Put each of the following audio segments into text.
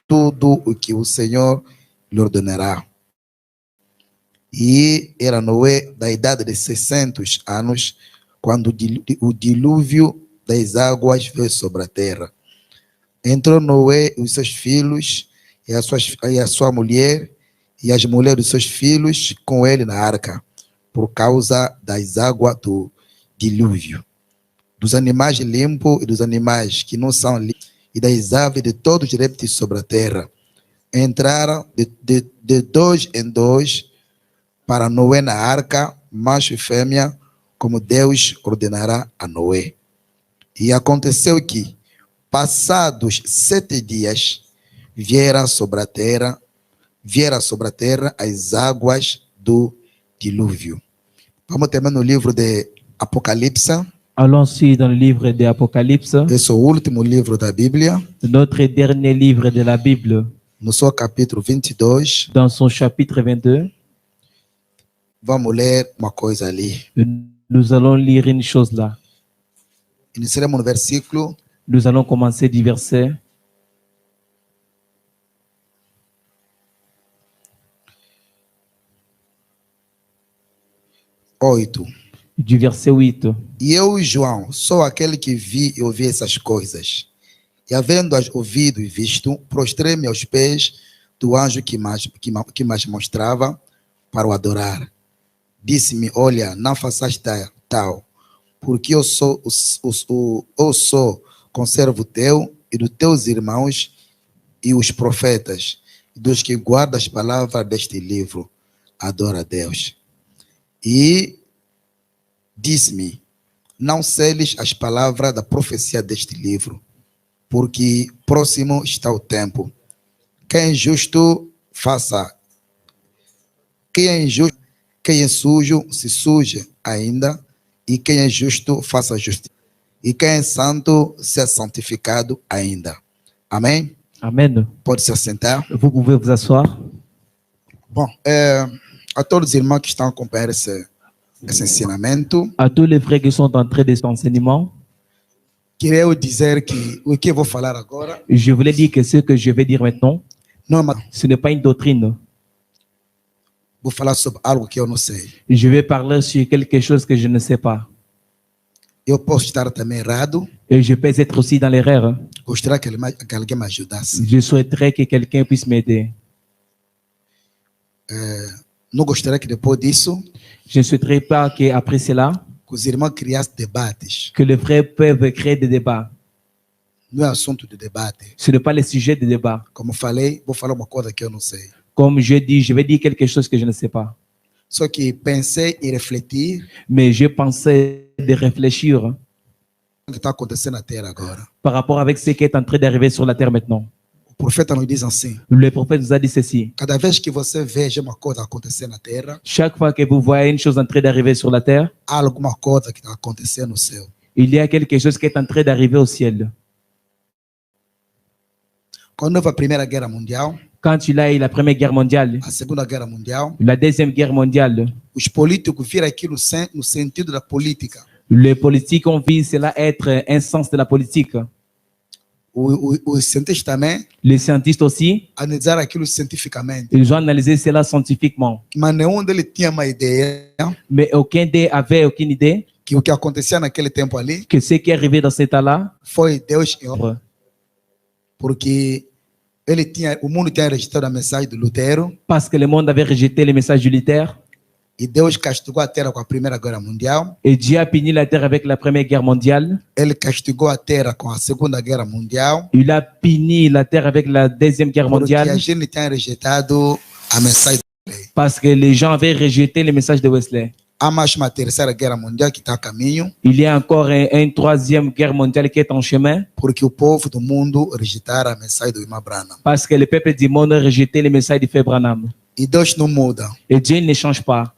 tudo o que o Senhor lhe ordenará. E era Noé da idade de 600 anos, quando o dilúvio das águas veio sobre a terra. Entrou Noé e os seus filhos, e a sua mulher, e as mulheres dos seus filhos com ele na arca, por causa das águas do dilúvio, dos animais limpos e dos animais que não são limpos, e das aves de todos os répteis sobre a terra. Entraram de dois em dois para Noé na arca, macho e fêmea, como Deus ordenará a Noé. E aconteceu que, passados 7 dias, vieram sobre a terra as águas do dilúvio. Vamos também no livro de Apocalipse. Allons-y dans le livre de Apocalypse. Esse é o último livro da Bíblia. Notre dernier livre de la Bible. No seu capítulo 22. Dans son chapitre 22. Vamos ler uma coisa ali. Nous allons lire une chose là. Iniciaremos no versículo. Nous allons commencer du verset 8. Du verset 8. E eu, João, sou aquele que vi e ouvi essas coisas. E havendo-as ouvido e visto, prostrei-me aos pés do anjo que mais mostrava para o adorar. Disse-me, olha, não faças tal, porque eu sou conservo teu e dos teus irmãos e os profetas, e dos que guardam as palavras deste livro. Adora a Deus. E disse-me, não seles as palavras da profecia deste livro, porque próximo está o tempo. Quem é justo, faça. Quem é sujo, se suje ainda, e quem é justo, faça justiça. E quem é santo, seja santificado ainda. Amém? Amen. Pode se assentar. Vous pouvez vous asseoir. Bom, a todos os irmãos que estão a acompanhar esse ensinamento, à tous les frères qui sont entrés de cet enseignement, queria dizer que o que eu vou falar agora, je voulais dire que ce que je vais dire maintenant, ce n'est pas une doctrine. Vou falar sobre algo que eu não sei. Je vais parler sur quelque chose que je ne sais pas. Eu posso estar também errado. Et je peux être aussi dans l'erreur. Gostaria que alguém me ajudasse. Je souhaiterais que quelqu'un puisse m'aider. Não gostaria que depois disso, je ne souhaiterais pas qu'après cela, que os irmãos criassem debates. Que les frères peuvent créer des débats. Não é assunto de debate. Ce n'est pas le sujet de débat. Como falei, vou falar uma coisa que eu não sei. Comme je dis, je vais dire quelque chose que je ne sais pas. Só que pensei e refleti. Mais je pensais de réfléchir. O que está acontecendo na terra agora? Par rapport avec ce qui est en train d'arriver sur la terre maintenant. O profeta nos diz assim. Le prophète nous a dit ceci. Cada vez que você veja uma coisa acontecer na terra, chaque fois que vous voyez une chose en train d'arriver sur la terre, há alguma coisa que está acontecendo no céu. Il y a quelque chose qui est en train d'arriver au ciel. Quando houve a Primeira Guerra Mundial, quand il a eu la Première Guerre mondiale, a Segunda Guerra Mundial, la Deuxième Guerre mondiale, os políticos viram aquilo no sentido da política. Les politiques ont vu cela être un sens de la politique. Os cientistas também, les scientifiques aussi, analisaram aquilo cientificamente. Ils ont analysé cela scientifiquement. Mas nenhum deles tinha uma ideia. Mais aucun d'eux avait aucune idée. Que o que acontecia naquele tempo ali, que ce qui est arrivé dans cet état-là, foi Deus. Porque o mundo tinha rejeitado a mensagem de Lutero. Parce que le monde avait rejeté le message de Luther. E Deus castigou a terra com a Primeira Guerra Mundial. Et Dieu a puni la terre avec la Première Guerre mondiale. Ele castigou a terra com a Segunda Guerra Mundial. Il a puni la terre avec la Deuxième Guerre mondiale. Porque a gente tinha rejeitado a mensagem de Wesley. Parce que les gens avaient rejeté le message de Wesley. Há mais uma Terceira Guerra Mundial que está a caminho. Il y a encore une Troisième Guerre mondiale qui est en chemin. Porque o povo do mundo rejeitaram a mensagem do irmão Branham. Parce que le peuple du monde a rejeté le message du frère Branham. E Deus não muda. Et Dieu ne change pas.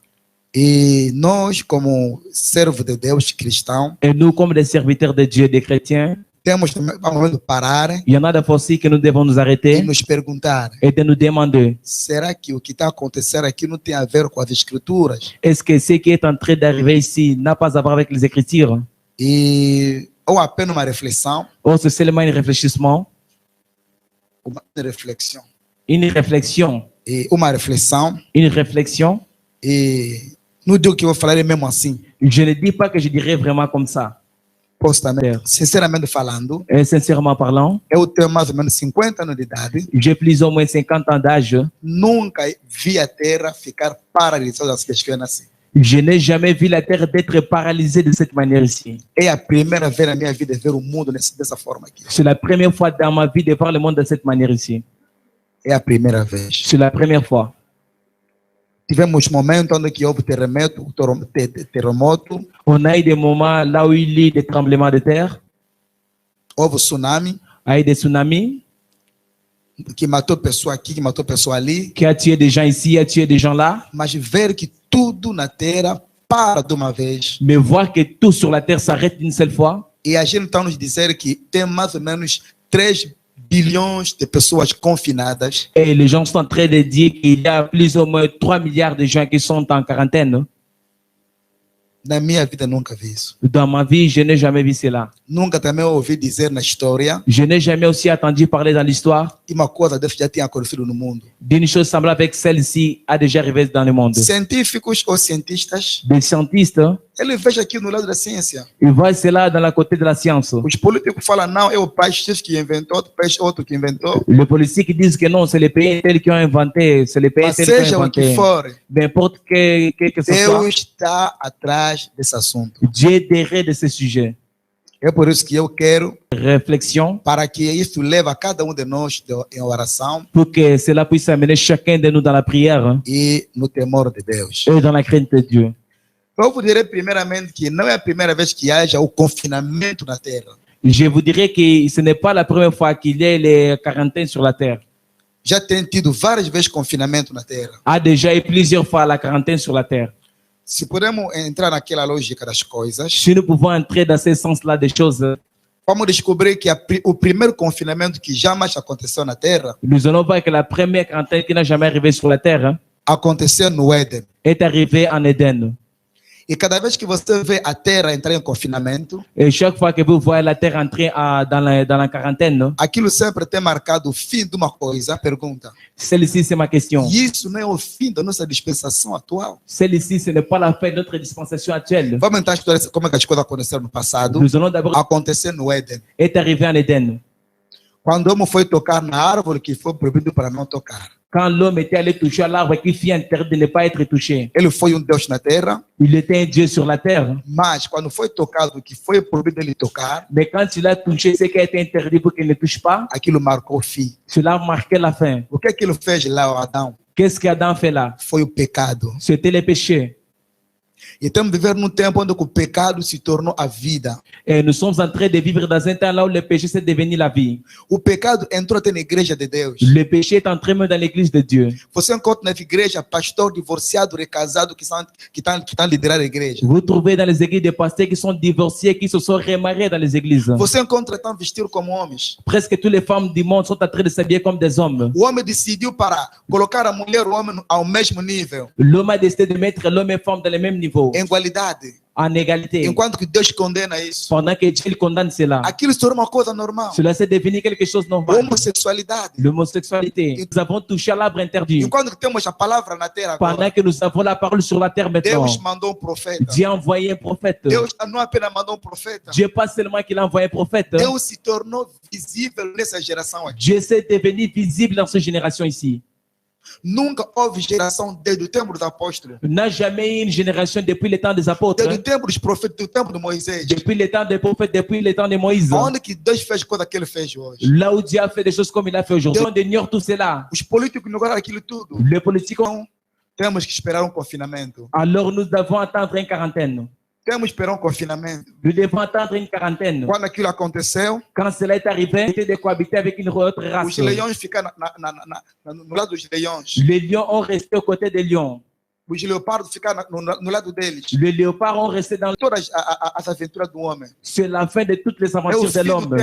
E nós, como servos de Deus cristão, et nous, comme des serviteurs de Dieu, des chrétiens, temos de parar. Il y en a des fois aussi que nous devons nous arrêter e nos perguntar. Et de nous demander. Será que o que está acontecendo aqui não tem a ver com as escrituras? Est-ce que ce qui est en train d'arriver ici n'a pas à voir avec les Écritures? E ou apenas uma reflexão? Ou c'est seulement un réfléchissement? uma reflexão. Une réflexion. E uma reflexão. Une réflexion. E não digo que eu vou falar mesmo assim. Je ne dis pas que je dirais vraiment comme ça. Posso também, sinceramente falando, Et sincèrement parlant, eu tenho mais ou menos 50 anos de idade. j'ai plus ou moins 50 ans d'âge. Nunca vi a Terra ficar paralisada das questões assim. Je n'ai jamais vu la terre d'être paralysée de cette manière ici. É a primeira vez na minha vida ver o mundo dessa forma aqui. C'est la première fois dans ma vie de voir le monde de cette manière ici. É a primeira vez. C'est la première fois. Tivemos momentos onde houve terremoto. On a eu des moments là où il y a eu des tremblements de terre. Houve tsunami. Il y a eu des tsunamis. Que matou pessoa aqui, que matou pessoa ali. Qui a tué des gens ici, a tué des gens là. Mas ver que tudo na Terra para de uma vez. Mais voir que tout sur la terre s'arrête d'une seule fois. E a gente está nos dizer que tem mais ou menos 3 bilhões de pessoas confinadas. Et les gens sont en train de dire qu'il y a plus ou moins 3 milliards de gens qui sont en quarantaine. Na minha vida nunca vi isso. Dans ma vie, je n'ai jamais vu cela. Nunca também ouvi dizer na história. Je n'ai jamais aussi entendu parler dans l'histoire. E uma coisa dessa já tinha acontecido no mundo. D'une chose semblable avec celle-ci a déjà arrivé dans le monde. Científicos ou cientistas. Des scientistes. Ele veja aqui no lado da ciência. Ils voient cela dans la côté de la science. Os políticos falam não, é o país que inventou, outro país outro que inventou. Les politiques disent que non, c'est les pays tels qui ont inventé, c'est les pays tels qui ont inventé. N'importe que ce soit. Deus está atrás desse assunto. Dieu est derrière de ce sujet. É por isso que eu quero réflexion para que isso leve a cada de nós em oração. Pour que cela puisse amener chacun de nous dans la prière. E no temor de Deus. Et dans la crainte de Dieu. Eu vou dizer primeiramente que não é a primeira vez que haja o confinamento na Terra. Je vous dirais que ce n'est pas la première fois qu'il y a les quarantaines sur la terre. Já tem tido várias vezes confinamento na Terra. A déjà eu plusieurs fois la quarantaine sur la terre. Se podemos entrar naquela lógica das coisas, si nous pouvons entrer dans ce sens-là des choses, vamos descobrir que o primeiro confinamento que jamais aconteceu na Terra, nous allons voir que la première quarantaine qui n'a jamais arrivé sur la terre, aconteceu no Éden. Est arrivée en Éden. E cada vez que você vê a Terra entrar em confinamento, et chaque fois que vous voyez la terre entrer dans la quarantaine, aquilo sempre tem marcado o fim de uma coisa. Pergunta. Celle-ci, c'est ma question. Isso não é o fim da nossa dispensação atual? Celle-ci, ce n'est pas la fin de notre dispensation actuelle. Vamos tentar estudar como é que as coisas aconteceram no passado. Nous allons d'abord acontecer no Éden. Est arrivé en Éden. Quando o homem foi tocar na árvore que foi proibido para não tocar. Quand l'homme était allé toucher à l'arbre qui fut interdit de ne pas être touché. Ele foi Deus na terra. Il était un Dieu sur la terre. Mas quando foi tocado que foi proibido ele tocar. Mais quand il a touché ce qui a été interdit pour qu'il ne touche pas. Aquilo marcou o fim. Cela marquait la fin. O que aquilo fez lá, Adão? Qu'est-ce qu'Adam fait là? Foi o pecado. C'était le péché. E estamos vivendo num tempo onde o pecado se tornou a vida. Et nous sommes en train de vivre dans un temps là où le péché s'est devenu la vie. O pecado entrou até na igreja de Deus. Le péché est entré même dans l'église de Dieu. Você encontra na igreja pastor divorciado, recasado que estão liderando a igreja. Vous trouvez dans les églises des pasteurs qui sont divorcés, qui se sont remariés dans les églises. Você encontra estão vestidos como homens. Presque toutes les femmes du monde sont en train de s'habiller comme des hommes. O homem decidiu para colocar a mulher e o homem ao mesmo nível. L'homme a décidé de mettre l'homme et femme dans le même niveau. Em igualdade. En égalité. Enquanto que Deus condena isso. Pendant que Dieu condamne cela. Aquilo se tornou uma coisa normal. Cela s'est devenu quelque chose de normal. Homossexualidade. L'homosexualité. Nous avons touché à l'arbre interdit. Enquanto que temos a palavra na terra agora. Pendant que nous avons la parole sur la terre maintenant. Deus mandou prophète. Dieu a envoyé un prophète. Deus não apenas mandou prophète. Dieu pas seulement qu'il a envoyé un prophète. Deus se tornou visível nessa geração aqui. Dieu s'est devenu visible dans cette génération ici. Nunca houve geração desde o tempo dos apóstolos. N'a jamais eu une génération depuis le temps des apôtres. Desde o tempo dos profetas, do tempo de Moisés. Depuis le temps des prophètes, depuis le temps de Moïse. Onde que Deus fez coisa que ele fez hoje. Là où Dieu a fait des choses comme il a fait aujourd'hui. On ignore tout cela. Os políticos ignoraram aquilo tudo. Les politiques ont... Temos que esperar confinamento. Alors nous devons attendre une quarantaine. Temos que esperar confinamento. Nous devons attendre une quarantaine. Quando aquilo aconteceu, quand cela est arrivé, c'était de cohabiter avec une autre race. Os leões ficaram no lado dos leões. Les lions ont resté aux côtés des lions. Os leopardos ficaram no lado deles. Les léopards ont resté dans todas as aventuras do homem. C'est la fin de toutes les aventures de l'homme.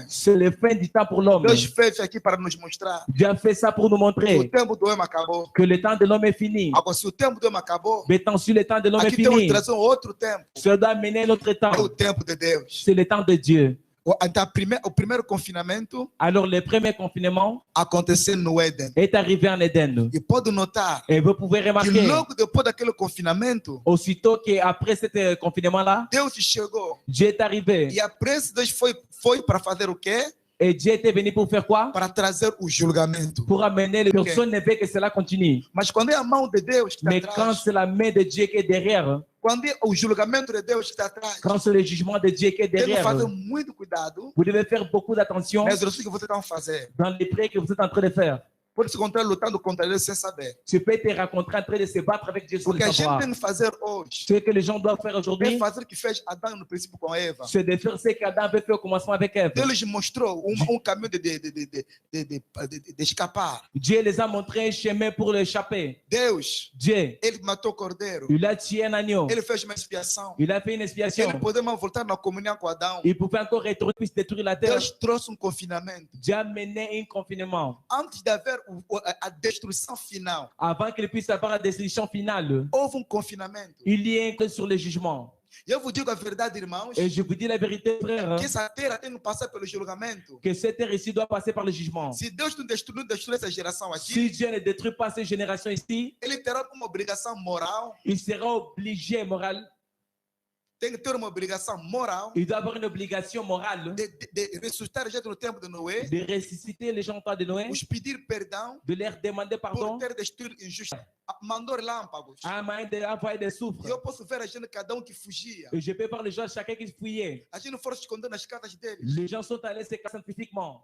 C'est la fin du temps pour l'homme. Deus fez aqui para nos mostrar. Dieu a fait ça pour nous montrer. O tempo do homem acabou. Que le temps de l'homme est fini. Agora, se o tempo do homem acabou, maintenant si le temps de l'homme est fini, aqui temos que trazer outro tempo. Ça doit amener notre temps. É o tempo de Deus. C'est le temps de Dieu. O primeiro confinamento Alors le premier confinement aconteceu no Éden. est arrivé en Éden. E pode notar Et vous pouvez que remarquer, logo depois daquele confinamento, aussitôt qu'après ce confinement-là, Deus chegou. Dieu est arrivé. E a pressa de Deus foi para fazer o quê? Et Dieu était venu pour faire quoi? Para trazer o julgamento. Pour amener les personnes ne veulent que cela continue. Mas quando é a mão de Deus que está Mais quand atrás, c'est la main de Dieu qui est derrière, quando é o julgamento de Deus que está atrás, quand c'est le jugement de Dieu qui est tem que derrière, fazer muito cuidado vous devez faire beaucoup d'attention nas orações que você está a fazer. dans les prières que vous êtes en train de faire. Pode se encontrar lutando contra Deus sem saber. Tu peux te rencontrer en train de se battre avec Dieu sans Porque a le gente savoir. tem que fazer hoje Ce que les gens doivent faire é aujourd'hui, fazer o que fez Adão no princípio com Eva. c'est de faire ce qu'Adam avait fait au commencement avec Ève. Deus lhes mostrou caminho de escapar. Dieu les a montré un chemin pour l'échapper. Deus, Dieu, ele matou o cordeiro. il a tué un agneau. Ele fez uma expiação. Il a fait une expiation. Ele poderia voltar na comunhão com Adão. Il pouvait encore retourner puis détruire la terre. Deus trouxe confinamento. Dieu a mené un confinement. Antes de haver a destruição final, Avant qu'il puisse avoir la destruction finale, houve confinamento. il y a un que sur le jugement. E eu vos digo a verdade, irmãos, Et je vous dis la vérité, frère, que essa terra tem que passar pelo julgamento. que cette terre ici doit passer par le jugement. Se Deus não destruir essa geração Si aqui, Dieu ne détruit pas cette génération ici, ele terá uma obrigação moral. il sera obligé, moral, Tem que ter uma obrigação moral il doit avoir une obligation morale de ressuscitar a gente no tempo de Noé, de ressusciter les gens au temps de Noé, os pedir perdão de leur demander pardon, por ter destruído injustiça. Mandou relâmpagos. à un moyen d'envoyer des E souffres. eu posso ver a gente, cada que fugia. Et je peux voir les gens, chacun qui fouillait. A gente foram se esconder nas casas deles. Les gens sont allés se casser scientifiquement.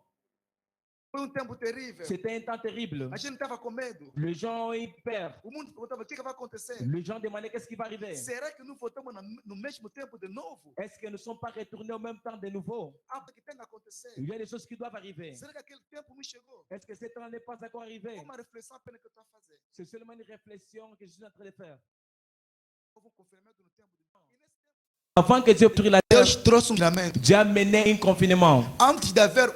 Foi tempo terrível. C'était un temps terrible. A gente estava com medo. Les gens ont eu peur. O mundo perguntava o que vai acontecer. Les gens demandaient qu'est-ce qui va arriver. Será que não voltamos no mesmo tempo de novo? Est-ce que nous ne sommes pas retournés au même temps de nouveau? Ah, o que tem que acontecer? Il y a des choses qui doivent arriver. Será que aquele tempo não chegou? Est-ce que ce temps n'est pas encore arrivé? Uma reflexão apenas que eu estou a fazer. C'est seulement une réflexion que je suis en train de faire. Houve confinamento no tempo de Deus. E nesse tempo, Avant que Dieu détruise la terre, Deus trouxe julgamento. Dieu a mené un confinement. Antes de haver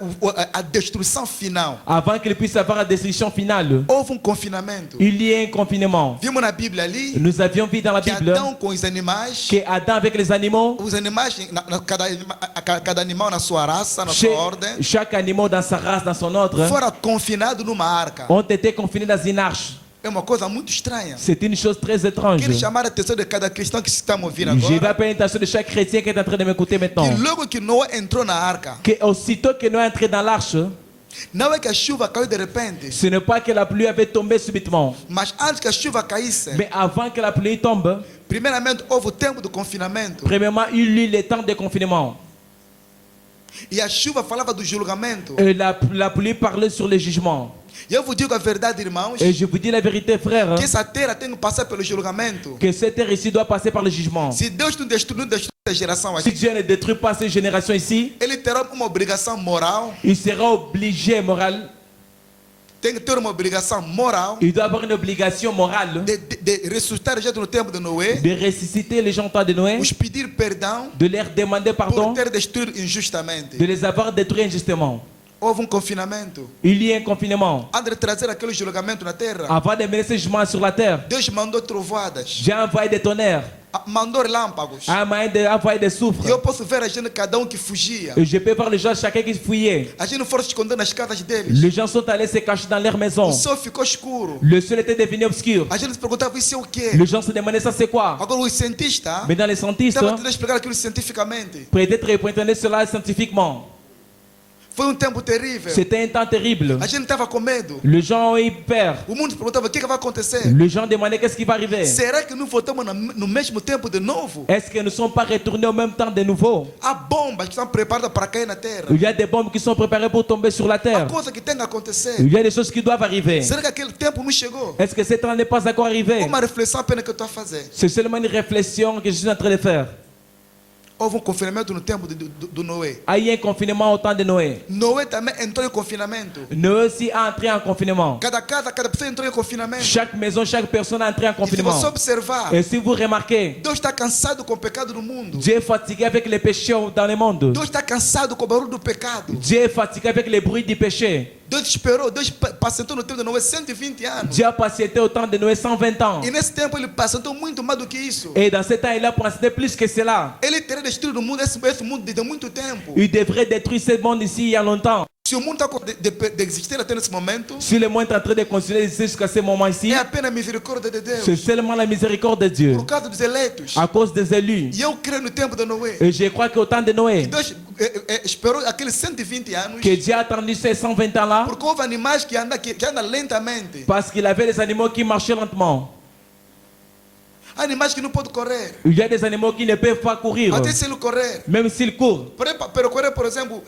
a destruição final, Avant qu'il puisse avoir la destruction finale, houve confinamento. il y a un confinement. Vimos na Bíblia ali Nous avions vu dans la que Bible Adão com os animais, que Adam avec les animaux, os animais, cada animal na sua raça, na sua ordem, chaque animal dans sa race, dans son ordre, foram confinados numa arca. ont été confinés dans une arche. É uma coisa muito estranha. C'est une chose très étrange. Quero chamar a atenção de cada cristão que está me ouvindo Je vais agora. appeler l'attention de chaque chrétien qui est en train de m'écouter maintenant. Que logo que Noé entrou na arca, Que aussitôt que nous est entré dans l'arche, não é que a chuva caiu de repente, ce n'est pas que la pluie avait tombé subitement, mas antes que a chuva caísse, mais avant que la pluie tombe, primeiramente houve o tempo do confinamento. premièrement, il y eut le temps de confinement. E a chuva falava do julgamento. Et la pluie parlait sur le jugement. E eu vos digo a verdade, irmãos, Et je vous dis la vérité, frère, que essa terra tem que passar pelo julgamento. que cette terre ici doit passer par le jugement. Se Deus não destruir essa geração Si aqui, Dieu ne détruit pas cette génération ici, ele terá uma obrigação moral. il sera obligé, moral, Tem que ter uma obrigação moral il doit avoir une obligation morale de ressuscitar a gente no tempo de Noé, de ressusciter les gens au temps de Noé, os pedir perdão de leur demander por pardon, ter destruído injustamente. de les avoir détruits injustement. Houve confinamento. Il y a un confinement. Antes de trazer aquele julgamento na terra, Avant de mener ce jugement sur la terre, Deus mandou trovoadas, j'ai envoyé des tonnerres, mandou relâmpagos. un moyen d'envoyer des E eu souffres. posso ver a gente, cada que fugia. Et je peux voir les gens, chacun qui fouillait. A gente foram se esconder nas casas deles. Les gens sont allés se cacher dans leur maison. O céu ficou escuro. Le ciel était devenu obscur. A gente se perguntava isso é o quê? Les gens se demandaient ça c'est quoi. Agora os cientistas Mais dans les scientistes, estavam tentando explicar aquilo cientificamente. peut-être ils prétendaient cela scientifiquement. Foi tempo terrível. C'était un temps terrible. A gente estava com medo. Les gens ont eu peur. O mundo perguntava o que vai acontecer. Les gens demandaient qu'est-ce qui va arriver. Será que não voltamos no mesmo tempo de novo? Est-ce que nous ne sommes pas retournés au même temps de nouveau? Há bombas que estão preparadas para cair na terra. Il y a des bombes qui sont préparées pour tomber sur la Há terre. coisa que tem que acontecer. Il y a des choses qui doivent arriver. Será que aquele tempo não chegou? Est-ce que ce temps n'est pas encore arrivé? Uma reflexão apenas que eu estou a fazer. C'est seulement une réflexion que je suis en train de faire. Houve confinamento no tempo do Noé. Il y a un confinement au temps de Noé. Noé também entrou em confinamento. Noé aussi a entré en confinement. Cada casa, cada pessoa entrou em confinamento. Chaque maison, chaque personne a entré en E se confinement. você observar, Et si vous remarquez, Deus está cansado com o pecado no mundo. Dieu est fatigué avec les péchés dans le monde. Deus está cansado com o barulho do pecado. Dieu est fatigué avec les bruits du péché. Deus esperou, Deus pacientou no tempo de Noé 120 anos. Dieu a patienté au temps de Noé 120 ans. E nesse tempo ele pacientou muito mais do que isso. Et dans ce temps, il a patienté plus que cela. Ele teria destruído o mundo, esse mundo de muito tempo. Il devrait détruire ce monde ici il y a longtemps. Se o mundo está existir até nesse momento, Si le monde est en train de continuer jusqu'à ce moment ici, é apenas a misericórdia de Deus. c'est seulement la miséricorde de Dieu. Por causa dos eleitos. À cause des élus. E eu creio no tempo de Noé. Et je crois qu'au temps de Noé, Deus esperou aqueles 120 anos. que Dieu a attendu ces 120 ans là, Porque houve animais que andam lentamente. parce qu'il avait des animaux qui marchaient lentement. Animais que não podem correr. Il y a des animaux qui ne peuvent pas courir. Até se ele correr. Même s'ils courent. Para correr, por exemplo,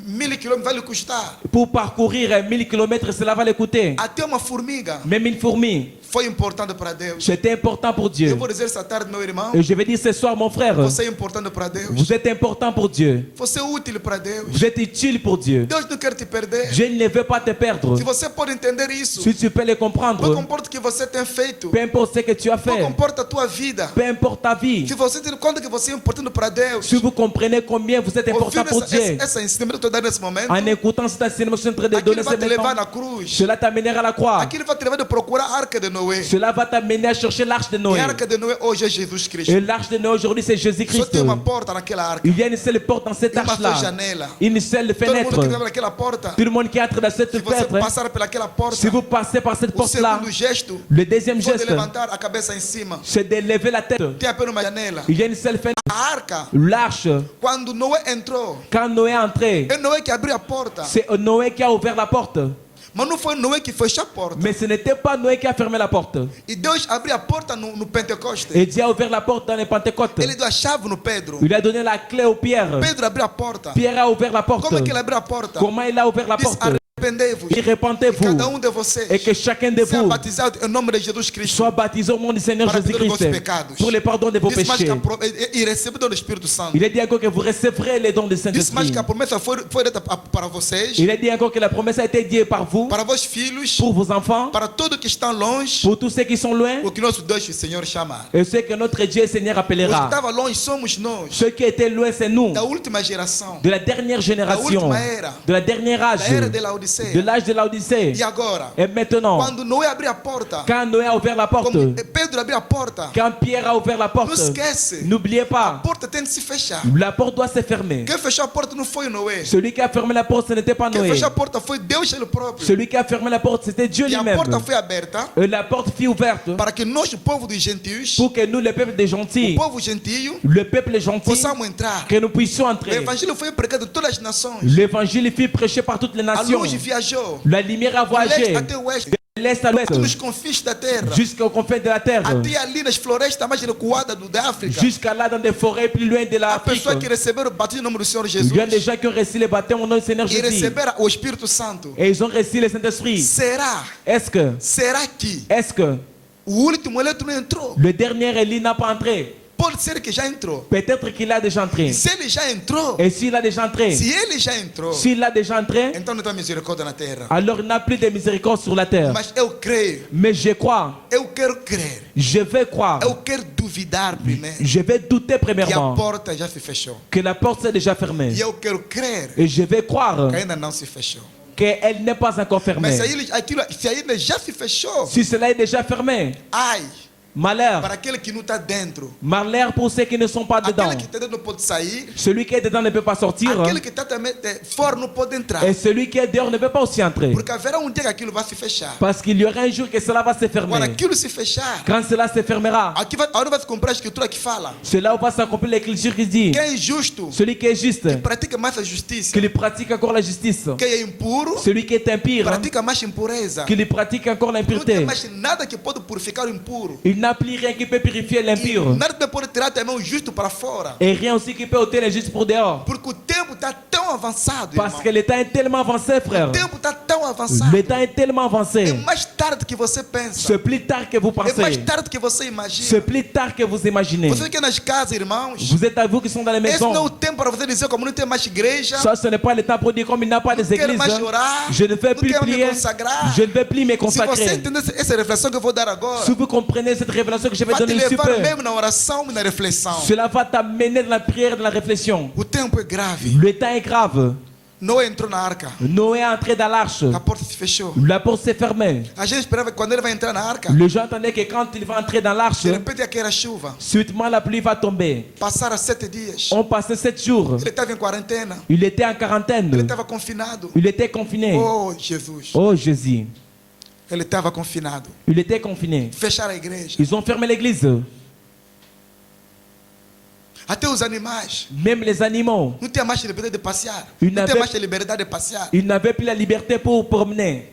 1000 km vai lhe custar. Pour parcourir 1000 km, cela va les coûter. Até uma formiga. Même une fourmi. Foi importante para Deus. C'était important pour Dieu. Eu vou dizer essa tarde, meu irmão. Et je vais dire ce soir, mon frère, Você é importante para Deus. vous êtes important pour Dieu. Você é útil para Deus. Vous êtes utile pour Dieu. Deus não quer te perder. Dieu ne veut pas te perdre. Se você pode entender isso, Si tu peux le não comprendre, importa o que você tem feito, peu importe ce que tu as não fait, importa a tua vida. peu importe ta vie, Se você tem conta que você é importante para Deus, si vous comprenez combien vous êtes important pour Dieu, essa ensinamento que eu estou dando nesse momento, en écoutant cet enseignement que je suis en train de aquilo donner vai ce te levar matin, na cruz. cela t'amènera à la croix. Aquilo vai te levar a procurar a arca de Noé. Cela va t'amener à chercher l'arche de E Noé. a arca de Noé hoje é Jesus Cristo. Et l'arche de Noé aujourd'hui, c'est Só Jésus-Christ. tem uma porta naquela arca. Il y a une seule porte dans cette E uma só arche-là. janela. Une seule Todo mundo que fenêtre. entra naquela porta, Tout le monde qui entre dans cette se você fenêtre, passar pelaquela porta, si vous passez par cette o porte-là, segundo gesto le deuxième foi de geste, levantar a cabeça em cima. c'est de lever la tête. Tem apenas uma janela. Il y a une seule fenêtre. A arca, L'arche, quando Noé entrou, quand Noé est entré, é Noé que abriu a porta. c'est Noé qui a ouvert la porte. Mas não foi Noé que fechou a porta. Mais ce n'était pas Noé qui a fermé la porte. E Deus abriu a porta no Pentecoste. Et Dieu a ouvert la porte dans les Pentecôtes. Ele deu a chave no Pedro. Il a donné la clé au Pierre. Pedro abriu a porta. Pierre a ouvert la porte. Como é que ele abriu a porta? Comment il a ouvert la Disse, porte? arrependei-vos. Et repentez-vous. Cada de vocês Et que chacun de seja vous batizado em nome de Jesus Cristo. soit baptisé au nom du Seigneur Para perdão dos Jésus-Christ pecados. pour le pardon de vos Disse mais que péchés. e recebeu do Espírito Santo. Il a dit encore que vous recevrez les dons du Disse mais Saint-Esprit. que a promessa foi dada para vocês, Il a dit encore que la promesse a été dite par vous, para vos filhos, pour vos enfants, para todos que estão longe, pour tous ceux qui sont loin, o que nosso Deus, o Senhor, chama. et ceux que notre Dieu et Seigneur Os que appellera. estavam longe somos nós, Ceux qui étaient loin, c'est nous, da última geração, de la dernière génération, de la dernière âge, da era de de Laodiceia. l'âge de l'Odyssée. E agora, Et maintenant, quando Noé abriu a porta, quand Noé a ouvert la porte, como Pedro abriu a porta, quand Pierre a ouvert la não porte, esquece, n'oubliez a pas, porta tem que se fechar. la porte doit se fermer. Quem fechou a porta não foi Noé. Celui qui a fermé la porte, ce n'était pas Quem Noé. fechou a porta foi Deus ele próprio. Celui qui a fermé la porte, c'était Dieu E a lui-même. porta foi aberta Et la porte fut ouverte para que nós, o povo dos gentios, pour que nous, le peuple des o gentils, povo gentio, le peuple gentil, possamos entrar. que nous puissions O entrer. evangelho foi pregado em todas as nações. L'évangile fut prêché par toutes les A nations. luz viajou La lumière a do leste voyagé até o oeste, de l'est à l'ouest, nos confins da terra, jusqu'aux confins de la terre, até ali nas florestas mais recuadas da África. jusqu'à là dans des forêts plus loin de Há l'Afrique. pessoas que receberam o batismo no nome do Senhor Jesus Il y a des gens qui ont reçu le baptême au nom du Seigneur e Jésus. receberam o Espírito Santo. Et ils ont reçu le Saint-Esprit. Será Est-ce que o último eleito não entrou? le dernier Élie n'a pas entré? Pode ser que já entrou. Peut-être qu'il a déjà entré. E se ele já entrou, Et s'il a déjà entré, se ele já entrou, s'il a déjà entré, então não tem misericórdia na terra. alors il n'a plus de miséricorde sur la terre. Mas eu creio, Mais je crois, eu quero crer, je vais croire, eu quero duvidar primeiro je vais douter que a premièrement porta já se fechou. que la porte s'est déjà fermée. E eu quero crer Et je vais croire que ainda não se fechou. qu'elle n'est pas encore fermée. Mas se ainda já se fechou, Si cela est déjà fermé, ai, malheur, para aquele que não está dentro, malheur pour ceux qui ne sont pas dedans. aquele que está dentro não pode sair, Celui qui est dedans ne peut pas sortir. aquele que está também fora não pode entrar. Et celui qui est dehors ne peut pas aussi entrer. Porque haverá dia que aquilo vai se fechar. Parce qu'il y aura un jour que cela va se Quando fermer. aquilo se fechar, Quand cela se fermera, aqui vai, agora vai se comprar a escritura que fala: c'est là où va s'accomplir l'écriture qui dit quem é justo, celui qui est juste, que pratica mais a justiça. qu'il pratique encore la justice. Quem é impuro, Celui qui est impur, pratica mais impureza. qu'il pratique encore Não tem l'impureté. mais nada que pode purificar o impuro. Il n'a plus rien qui peut purifier E l'impur. nada que pode tirar também o justo para fora. Et rien aussi qui peut ôter le juste pour dehors. Porque o tempo está tão avançado, Parce irmão. que le temps est tellement avancé, frère. O tempo está tão avançado. Le temps est tellement É avancé. mais tarde que você pensa. C'est plus tard que vous É mais pensez. tarde que você C'est imagina. plus tard que vous imaginez. Você que é nas casas, irmãos. Vous êtes à vous qui sont dans les Esse não é o maisons. tempo para você dizer como não tem mais igreja. Ça, ce n'est pas le temps pour dire comme il n'y a pas Não des quero églises. mais orar. Je ne vais Não plus quero me prier. consagrar. Je ne vais plus me Se você consacrer. entender essa reflexão que eu vou dar agora, Si vous comprenez cette révélation que je vais vai te donner ici levar peu, mesmo na oração e na reflexão. cela va t'amener dans la prière et dans la réflexion. O tempo é grave. Le temps est grave. Noé entrou na arca. Noé est entré dans l'arche. A porta se fechou. La porte s'est fermée. A gente esperava que quando ele vai entrar na arca, Les gens attendaient que quand il va entrer dans l'arche, de repente ia cair a chuva. subitement la pluie va tomber. Passaram 7 dias. On passait 7 jours. Ele estava em quarentena. Il était en Ele quarantaine. estava confinado. Il était confiné. Oh, Jesus. Oh Jésus. Ele estava confinado. Il était confiné. Fecharam a igreja. Ils ont fermé l'église. Até os animais. Même les animaux. Não tinha mais liberdade de passear. Il Não tinha n'avait mais liberdade de passear. ils n'avaient plus la liberté pour promener.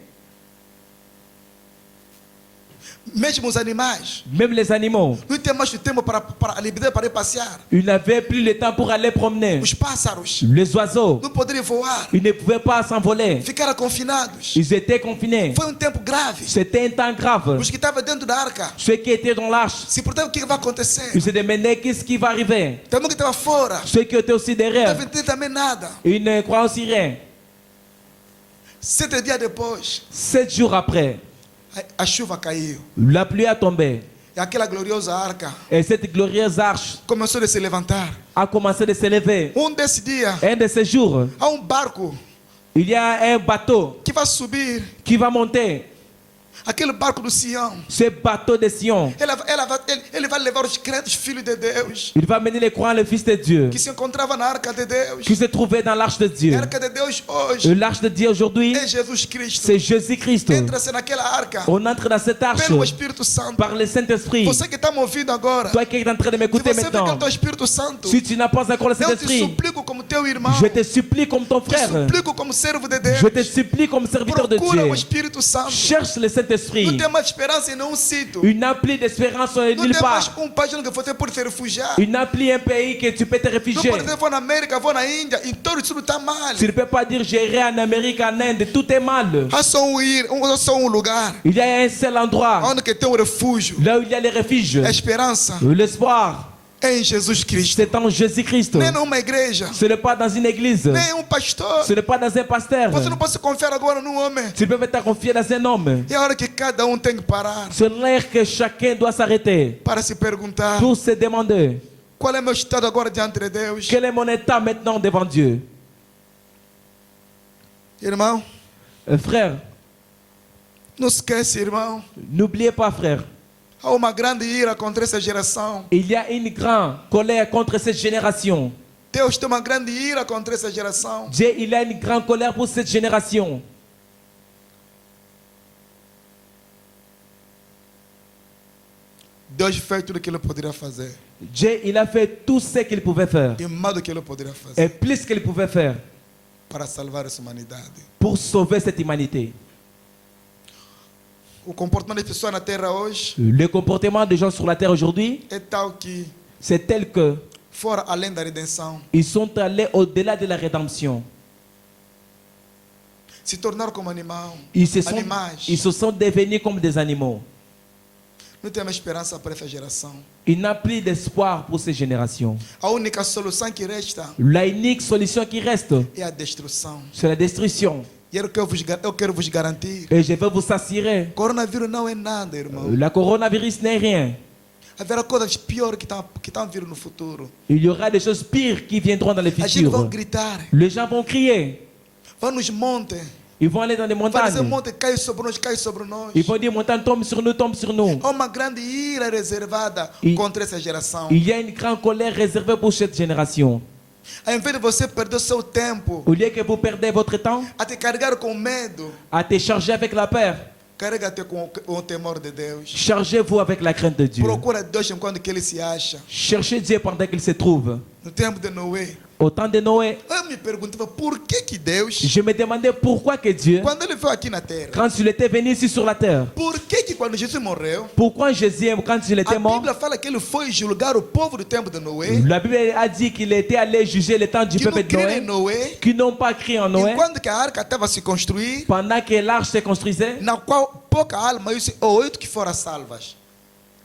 Mesmo os animais. Même les animaux. Não tinha mais o tempo para a liberdade para ir passear. Ils n'avaient plus le temps pour aller promener. Os pássaros Les oiseaux. não poderiam voar. Ils ne pouvaient pas s'envoler. Ficaram confinados. Ils étaient confinés. Foi tempo grave. C'était un temps grave. Os que estavam dentro da arca Ceux qui étaient dans l'arche, se perguntavam o que vai acontecer. ils se demandaient qu'est-ce qui va arriver. Também que estava fora. Ceux qui étaient aussi derrière, Não entendia também nada. ils ne croient aussi rien. 7 dias depois, 7 jours après, a chuva caiu. la pluie a tombé. E aquela gloriosa arca Et cette glorieuse arche começou a se levantar. a commencé de se lever. Desse dia, Un de ces jours, há barco il y a un bateau que vai subir. qui va monter. Aquele barco do Sião. Ce bateau de Sion, Ele vai levar os crentes, filhos de Deus, il va mener les croyants, le Fils de Dieu, que se encontrava na arca de Deus. qui se trouvait dans l'arche de A Dieu. arca de Deus hoje L'arche de Dieu aujourd'hui, é Jesus Cristo. c'est Jésus-Christ. Entra-se naquela arca On entre dans cette arche pelo Espírito Santo. par le Saint-Esprit. Você que está me ouvindo agora, Toi qui es en train de se m'écouter você fica maintenant, com o Espírito Santo, si tu n'as pas encore le eu te Saint-Esprit, suplico como teu irmão, je te supplie comme ton te frère, suplico como servo de Deus, je te supplie comme serviteur de procura o Dieu, Espírito Santo. cherche le Não Saint-Esprit. tem mais esperança em nenhum sítio. Il n'a plus d'espérance Não nulle tem mais part. país onde você pode se refugiar. Il n'a plus un pays que tu peux te Não réfugier. pode dizer, vou na América, vou na Índia, em todo isso está mal. Tu ne peux pas dire j'irai en Amérique, en Inde, tout est mal. Há só só lugar Il y a un seul endroit, onde que tem refúgio. là où il y a les refuges, A esperança l'espoir, é em Jesus Cristo. c'est en Jésus-Christ. Nem numa igreja, Ce n'est pas dans une église, nem pastor. ce n'est pas dans un pasteur. Você não pode se confiar agora num homem. Tu ne peux pas te confier dans un homme. É a hora que cada tem que parar C'est l'heure que chacun doit s'arrêter para se perguntar: pour se demander qual é meu estado agora diante de Deus? quel est mon état maintenant devant Dieu. Irmão, Frère, não esquece, irmão. n'oubliez pas, frère, Há uma grande ira contra essa geração. il y a une grande colère contre cette génération. Deus tem uma grande ira contra essa geração. Dieu, il a une grande colère pour cette génération. Deus fez tudo o que ele poderia fazer. Dieu, il a fait tout ce qu'il pouvait faire E mais do que ele poderia fazer et plus qu'il pouvait faire para salvar essa humanidade. pour sauver cette humanité. O comportamento das pessoas na Terra hoje Le comportement des gens sur la terre aujourd'hui, é tal que c'est tel que fora além da redenção, ils sont allés au-delà de la rédemption. se tornaram como animais. Ils se sont devenus comme des animaux. Não tem mais esperança para essa geração. Il n'a plus d'espoir pour ces générations. A única solução que resta La unique solution qui reste, é a destruição. c'est la destruction. E eu quero vos garantir: Et je veux vous assurer, coronavírus não é nada, irmão. la coronavirus n'est rien. Haverá coisas piores que estão vindo no futuro. Il y aura des choses pires qui viendront dans le A gente vai futur. gritar, Les gens vont crier. vão nos montes, Ils vont aller dans des vai dizer montagnes. monte cai sobre nós, cai sobre nós. Ils vont dire montagne tombe sur nous, tombe sur nous. Há uma grande ira reservada E- contra essa geração. Il y a une grande colère réservée pour cette génération. Ao invés de você perder o seu tempo Au lieu que vous perdez votre temps a te carregar com medo, à te charger avec la peur, carrega-te com o temor de Deus. chargez-vous avec la crainte de Dieu. Procura Deus enquanto que ele se acha. Cherchez Dieu pendant qu'il se trouve. No tempo de Noé, Au temps de Noé, eu me perguntava por que Deus, je me demandais pourquoi que Dieu, quando ele veio aqui na terra, quand il était venu ici sur la terre, por que quando Jesus morreu, pourquoi Jésus, quand il était a mort, Bíblia fala que ele foi julgar o povo do tempo de Noé, la Bible a dit qu'il était allé juger le temps du que não peuple de creram em Noé, Noé, qui n'ont pas crié en Noé, enquanto que a arca estava a se construir, pendant que l'arche se construisait, na qual pouca alma, ou 8 que foram salvas.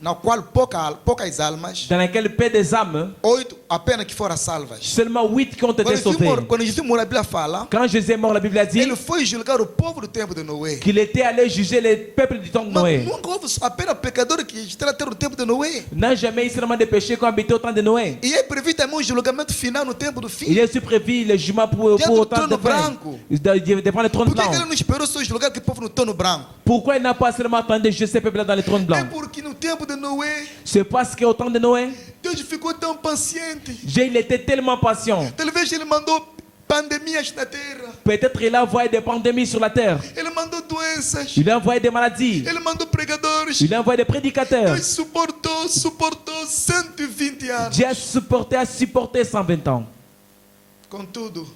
na qual poucas almas, dans laquelle peu des âmes, 8 apenas que foram salvas. seulement 8 qui ont été sauvés. Quando Jesus morreu, a Bíblia fala, Quand Jésus est mort, la Bible a dit ele foi julgar o povo do tempo de Noé. qu'il était allé juger les peuples du temps de Mas Noé. nunca houve apenas pecadores que estavam na terra no tempo de Noé. N'a jamais eu seulement des péchés qui ont habité au temps de Noé. E é previsto também um julgamento final no tempo do fim. Il est aussi prévu le jugement pour au temps de fin. Devant le trône Por que blanc. ele não esperou só julgar aquele povo no trono branco? Pourquoi il n'a pas seulement attendu de juger ces peuples dans le trône É blanc? porque no tempo de Noé, C'est parce qu'au temps de Noé, Deus ficou tão paciente. il était tellement patient. Talvez ele mandou pandemias na terra. Peut-être il a envoyé des pandémies sur la terre. Ele mandou doenças. Il a envoyé des maladies. Ele mandou pregadores. Il a envoyé des prédicateurs. Deus suportou 120 anos. Dieu a supporté 120 ans. Contudo,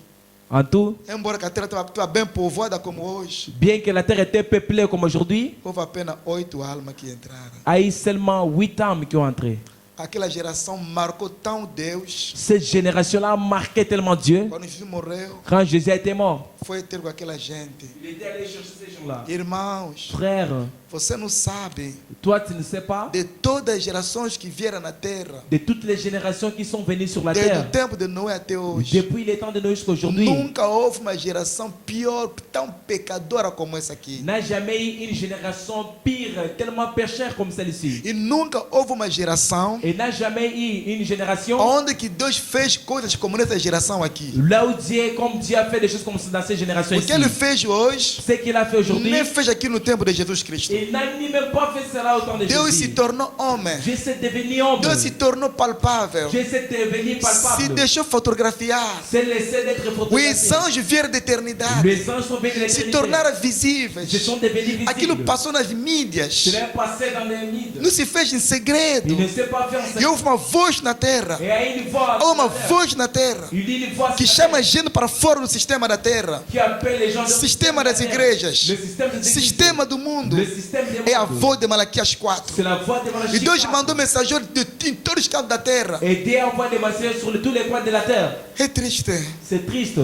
En tout, embora a terra estava bem povoada como hoje, bien que la terre était peuplée comme aujourd'hui, houve apenas 8 almas que entraram. il y a eu seulement 8 âmes qui ont entré. Aquela geração marcou tão Deus. Cette génération-là a marqué tellement Dieu. Quando Jesus morreu, Quand Jésus a été mort, foi ter com aquela gente. il était allé chercher ces gens-là. Irmãos, Frère, você não sabe toi tu ne sais pas de todas as gerações que vieram na terra, de toutes les générations qui sont venues sur la desde o terre, tempo de Noé até hoje. depuis les temps de Noé jusqu'à aujourd'hui, Nunca houve uma geração pior, tão pecadora como essa aqui. n'a jamais eu une génération pire, tellement péchère comme celle-ci. E nunca houve uma geração Et n'a jamais eu une génération onde que Deus fez coisas como nessa geração aqui. là où Dieu, comme Dieu a fait des choses comme ça dans cette génération O ici. que ele fez hoje, Ce qu'il a fait aujourd'hui, nem fez aqui no tempo de Jesus Cristo. il n'a ni même pas fait cela au temps de Deus se Jésus. tornou homem. Dieu s'est devenu homme. Deus se tornou palpável. Dieu s'est devenu Se palpable. deixou fotografiar. C'est laissé d'être Os photographié. anjos vieram da eternidade. Les anges sont venus de Se l'éternité. tornaram Se visíveis. sont devenus Aquilo visibles. passou nas mídias. Cela est passé dans les mythes. Não se fez em segredo. Il ne s'est pas fait en E secret. houve uma voz na terra. Et il y a une voix. Há uma sur la terre. voz na terra Il y a une voix que sur la chama a terre gente para fora do sistema da terra. qui appelle les gens. Sistema das Le igrejas. système des églises. Sistema do mundo. Le système des É a mondes. voz de Malaquias 4. C'est la voix de E Malachi. Deus mandou mensageiros em todos os cantos da terra. Et Dieu envoie des messages sur tous les coins de la terre. É triste. C'est triste.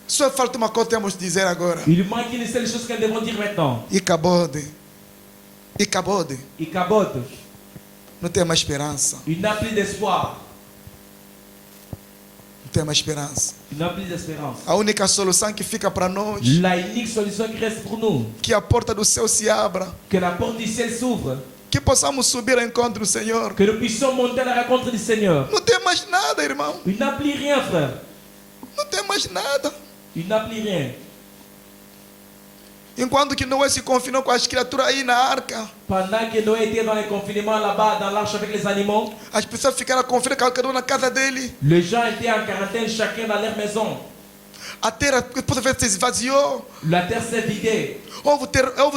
Só falta uma coisa que temos de dizer agora. Il manque une seule chose qu'elles devront dire maintenant. E cabode. E cabode. Il cabote. Não tem mais esperança. Il n'a plus d'espoir. Não tem mais esperança. Il n'a plus d'espérance. A única solução que fica para nós, La unique solution qui reste pour nous, que a porta do céu se abra, que la porte du ciel s'ouvre, que possamos subir ao encontro do Senhor. que nous puissions monter à la rencontre du Seigneur. Não tem mais nada, irmão. Il n'a plus rien, frère. Não tem mais nada. Il n'a plus rien. Enquanto que Noé se confinou com as criaturas aí na arca, Pendant que Noé était dans le confinement là-bas, dans l'arche avec les animaux, as pessoas ficaram confinadas cada um na casa dele. les gens étaient en quarantaine, chacun dans leur maison. A terra, depois se esvaziou. La terre s'est vidée. Houve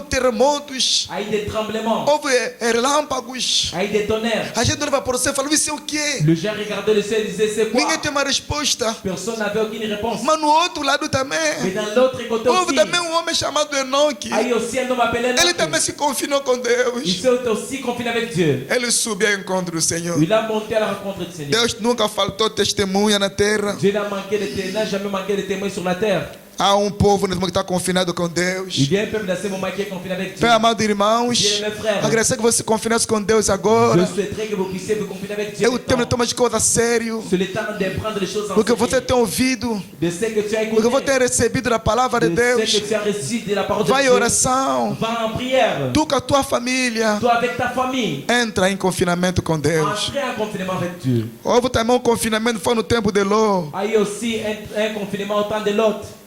terremotos. Il y a eu des tremblements. Houve relâmpagos. Il y a eu des tonnerres. A gente olhava para o céu e falava, isso é o quê? Le gens regardaient le ciel et disaient c'est quoi? Ninguém tem uma resposta. Personne n'avait aucune réponse. Mas no outro lado Mais também, dans l'autre côté houve aussi, também um homem chamado Enoque. il y a eu aussi un homme appelé Ele Enoch. também se confinou com Il Deus. s'est aussi confiné avec Dieu. Ele subiu ao encontro do Senhor. Il a monté à la rencontre du Seigneur. Deus nunca faltou testemunha na terra. Dieu n'a jamais manqué de témoins sur la terre. Há um povo nesse momento que está confinado com Deus. Il y a un peuple dans ce moment qui est confiné avec Dieu. Bem, amados irmãos, Bien, mes frères. agradecer que você se confinasse com Deus agora. Je souhaiterais que vous puissiez vous confiner avec Dieu. É o tempo de tomar as coisas a sério. C'est le temps de prendre les choses en Porque você sérieux. tem ouvido, De ce que tu as porque écouté. você tem recebido da palavra de De ce Deus. que tu as reçu de la parole de Vai em Dieu. oração. Va en prière. Tu com a tua família. Toi avec ta famille. Entra em confinamento com Deus. Entrez en confinement avec Dieu. Houve também um confinamento, foi no tempo de Ló. Il y a aussi un confinement au temps de Lot.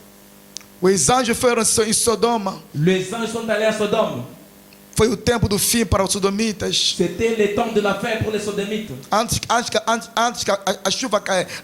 Os anjos foram em Sodoma. Les anges sont allés à Sodome. Foi o tempo do fim para os sodomitas. C'était le temps de la fin pour les sodomites. Antes que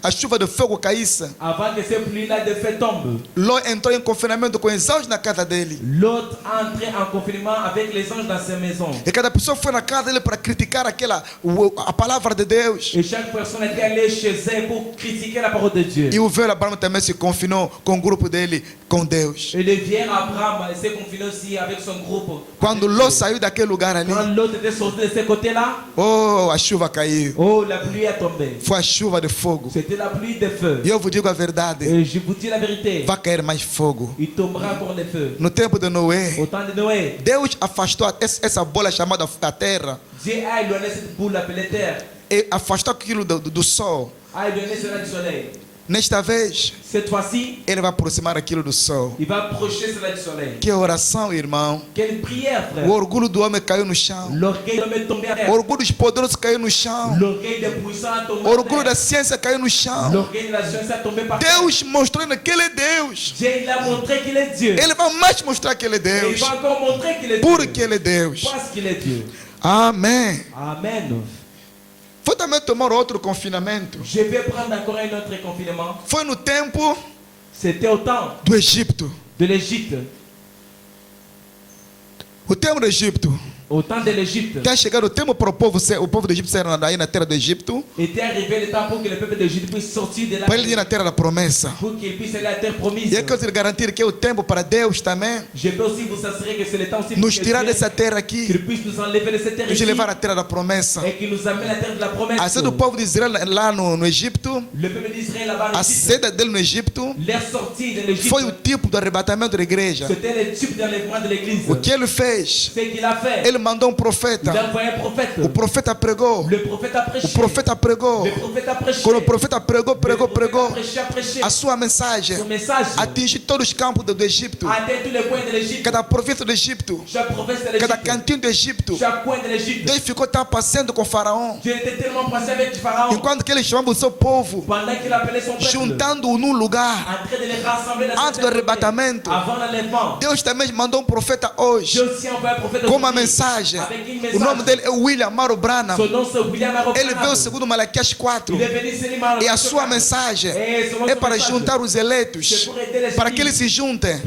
a chuva de fogo caísse, Avant que ces pluies-là de feu tombent, Ló entrou em confinamento com os anjos na casa dele. Lot entrait en confinement avec les anges dans sa maison. E cada pessoa foi na casa dele para criticar a palavra de Deus. Et chaque personne était allée chez eux pour critiquer la parole de Dieu. E o velho Abraão também se confinou com o grupo dele, com Deus. Et le vieil Abraham s'est confiné aussi avec son groupe. Quando Ló saiu daquele lugar ali, Quand l'autre était sorti de ce côté-là, oh, a chuva caiu. oh, la pluie est tombée. Foi a chuva de fogo. C'était la pluie de feu. E eu vos digo a verdade, Et je vous dis la vérité, vai cair mais fogo. il tombera encore le feu. No tempo de Noé, Au temps de Noé, Deus afastou essa bola chamada da terra Dieu a éloigné cette boule appelée terre, e afastou aquilo do sol. a éloigné cela du soleil. Nesta vez, Cette fois-ci, ele vai aproximar aquilo do sol. il va approcher cela du soleil. Que oração, irmão. Quelle prière, O frère. orgulho do homem caiu no chão. L'orgueil de l'homme est tombé à O terre. orgulho dos poderosos caiu no chão. L'orgueil des puissants a tombé O à orgulho da terre. ciência caiu no chão. L'orgueil de la science a tombé par terre. Deus mostrando que ele é Deus. Dieu, il a montré qu'il est Dieu. Ele vai mais mostrar que ele é Et il Deus. va encore montrer qu'il est Dieu. Porque ele é Deus. Parce qu'il est Dieu. Amém. Amen. Foi também tomar outro confinamento. Je vais prendre encore un autre confinement. Foi no tempo C'était au temps do Egito. de l'Égypte. O tempo do Egito. Au temps de l'Égypte. Até chegar o tempo para o povo do Egito sair daí na terra do Egito. Était arrivé le temps pour que le peuple d'Égypte puisse sortir de là. Para ele ir na terra da promessa. Pour qu'il puisse aller à la terre promise. E eu quero te garantir que é o tempo para Deus também Je peux aussi vous assurer que c'est le temps aussi pour nos tirar Dieu dessa terra aqui, qu'il puisse nous enlever de cette terre nos ici levar à terra da promessa. et qu'il nous amène à la terre de la promesse. A sede do povo de Israel lá no Egito, Le peuple d'Israël là-bas en a Égypte, sede dele no Egito leur sortie de l'Égypte, foi o tipo do arrebatamento da igreja. c'était le type d'enlèvement de l'église. O que ele fez? Ce qu'il a fait, Ele mandou um il profeta. a envoyé un prophète. O profeta pregou. Le prophète a prêché. O profeta pregou. Le prophète a prêché. Quando o profeta pregou, Le prophète pregou, a prêché, a prêché. a sua mensagem Son message atingiu todos os campos do Egito. atteint tous les coins de l'Égypte. Cada província do Egito, Chaque province de cada l'Égypte. cantinho do Egito. Chaque coin de l'Égypte. Deus ficou tão paciente com o faraó. Dieu était tellement passé avec le pharaon Enquanto que ele chamava o seu povo, pendant qu'il appelait son peuple, juntando-o num lugar. en train de les rassembler dans Antes do arrebatamento. avant l'enlèvement. Deus também mandou um profeta hoje. Dieu aussi a envoyé un prophète Com uma aujourd'hui mensagem. avec une O message. nome dele é William Maro Branham. Son nom c'est William Aaron Ele Branham. veio segundo Malaquias 4. Il est venu seulement E a sua mensagem é para juntar os eleitos, para que eles se juntem,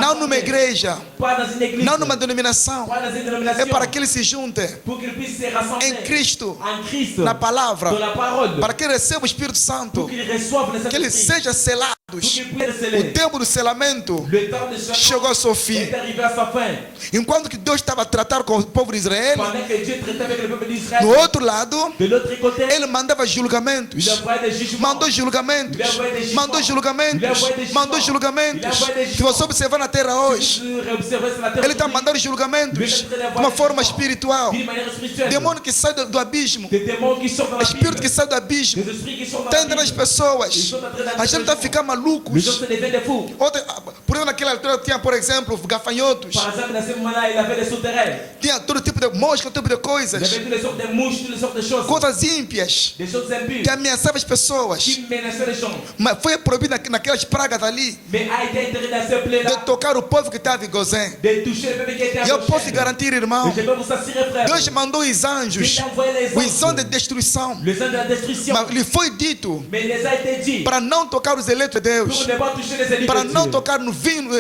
não numa igreja, pas dans une église, não numa denominação, pas dans une é dénomination, para que eles se juntem pour qu'ils puissent se rassembler em Cristo, en Christ, na palavra, dans la parole, para que recebam o Espírito Santo, pour qu'ils reçoivent le que eles Saint-Esprit, sejam pour selados. qu'ils puissent O sceller. tempo do selamento Le temps de chegou ao seu fim. est arrivé à sa fin. Enquanto que Deus estava a tratar com o povo de Israel, Pendant que Dieu traitait avec le peuple d'Israël, no outro lado, de l'autre côté, ele mandava julgamentos. il envoyait des jugements. Mandou julgamentos, Ele envoia des mandou jugements. julgamentos, Ele envoia des mandou jugements. julgamentos. Ele envoia des Se você jugements. observar na terra hoje, Se observer sur la terre ele está aujourd'hui, mandando julgamentos de uma forma espiritual. d'une manière spirituelle. Demônio que sai do abismo, Des démons qui sortent dans la espírito Bible. que sai do abismo, Des esprits qui sont dans está la entrando nas Bible. pessoas. A gente está a ficar Les malucos. gens se deviennent des fous. Por exemplo, naquela altura tinha, por exemplo, gafanhotos, Par exemple, dans ce moment-là, il avait des souterrains. tinha todo tipo de mosca, todo tipo de Il y coisas, avait toutes les sortes de mouches, toutes les sortes de choses. coisas ímpias Des choses impures que ameaçavam as pessoas. qui menaçaient les gens. Mas foi proibido naquelas pragas ali Mais a été interdit dans ce de plaie-là tocar o povo que estava em Gozém. de toucher le peuple qui était E eu à posso te Goshen. garantir, irmão, Mais je peux vous assurer, frère, Deus mandou os anjos, Dieu a envoyé les os anjos de anges, destruição. les anges de la destruction. Mas lhe foi dito Mais il les a été dit para não tocar os eleitos de pour Deus, ne pas toucher les élites para de não Dieu. tocar no vinho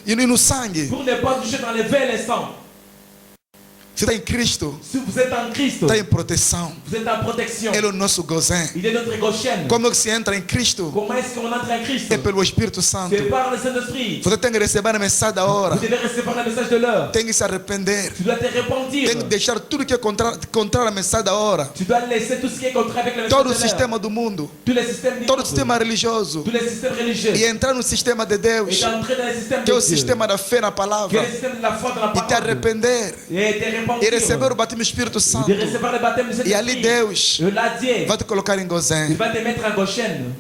e no sangue. Pour ne pas toucher dans les vins et les sangs. Você está em Cristo, Si vous êtes en Christ, está em proteção. vous êtes en protection. Ele é o nosso Gozém. Il est notre Goshen. Como é que se entra em Cristo? Comment est-ce qu'on entre en Christ? É pelo Espírito Santo. C'est par le Saint-Esprit. Você tem que receber a mensagem da hora. Vous devez recevoir le message de l'heure. Tem que se arrepender. Tu dois te repentir. Tem que deixar tudo que é contra a mensagem da hora. Tu dois laisser tout ce qui est contraire avec le message Todo o de l'heure. sistema do mundo, Tous les systèmes du todo o monde. sistema religioso. Tous les systèmes religieux. E entrar no sistema de Deus, Et d'entrer dans le système que é de o Dieu. sistema da fé na Qui palavra. est le système de la foi dans la E te parole. arrepender. Et te E repentir. receber o batismo do Espírito Santo. De recevoir le baptême de E ali Saint-Esprit. Deus Et là, Dieu, vai te colocar em il Gozém. va te mettre en Goshen.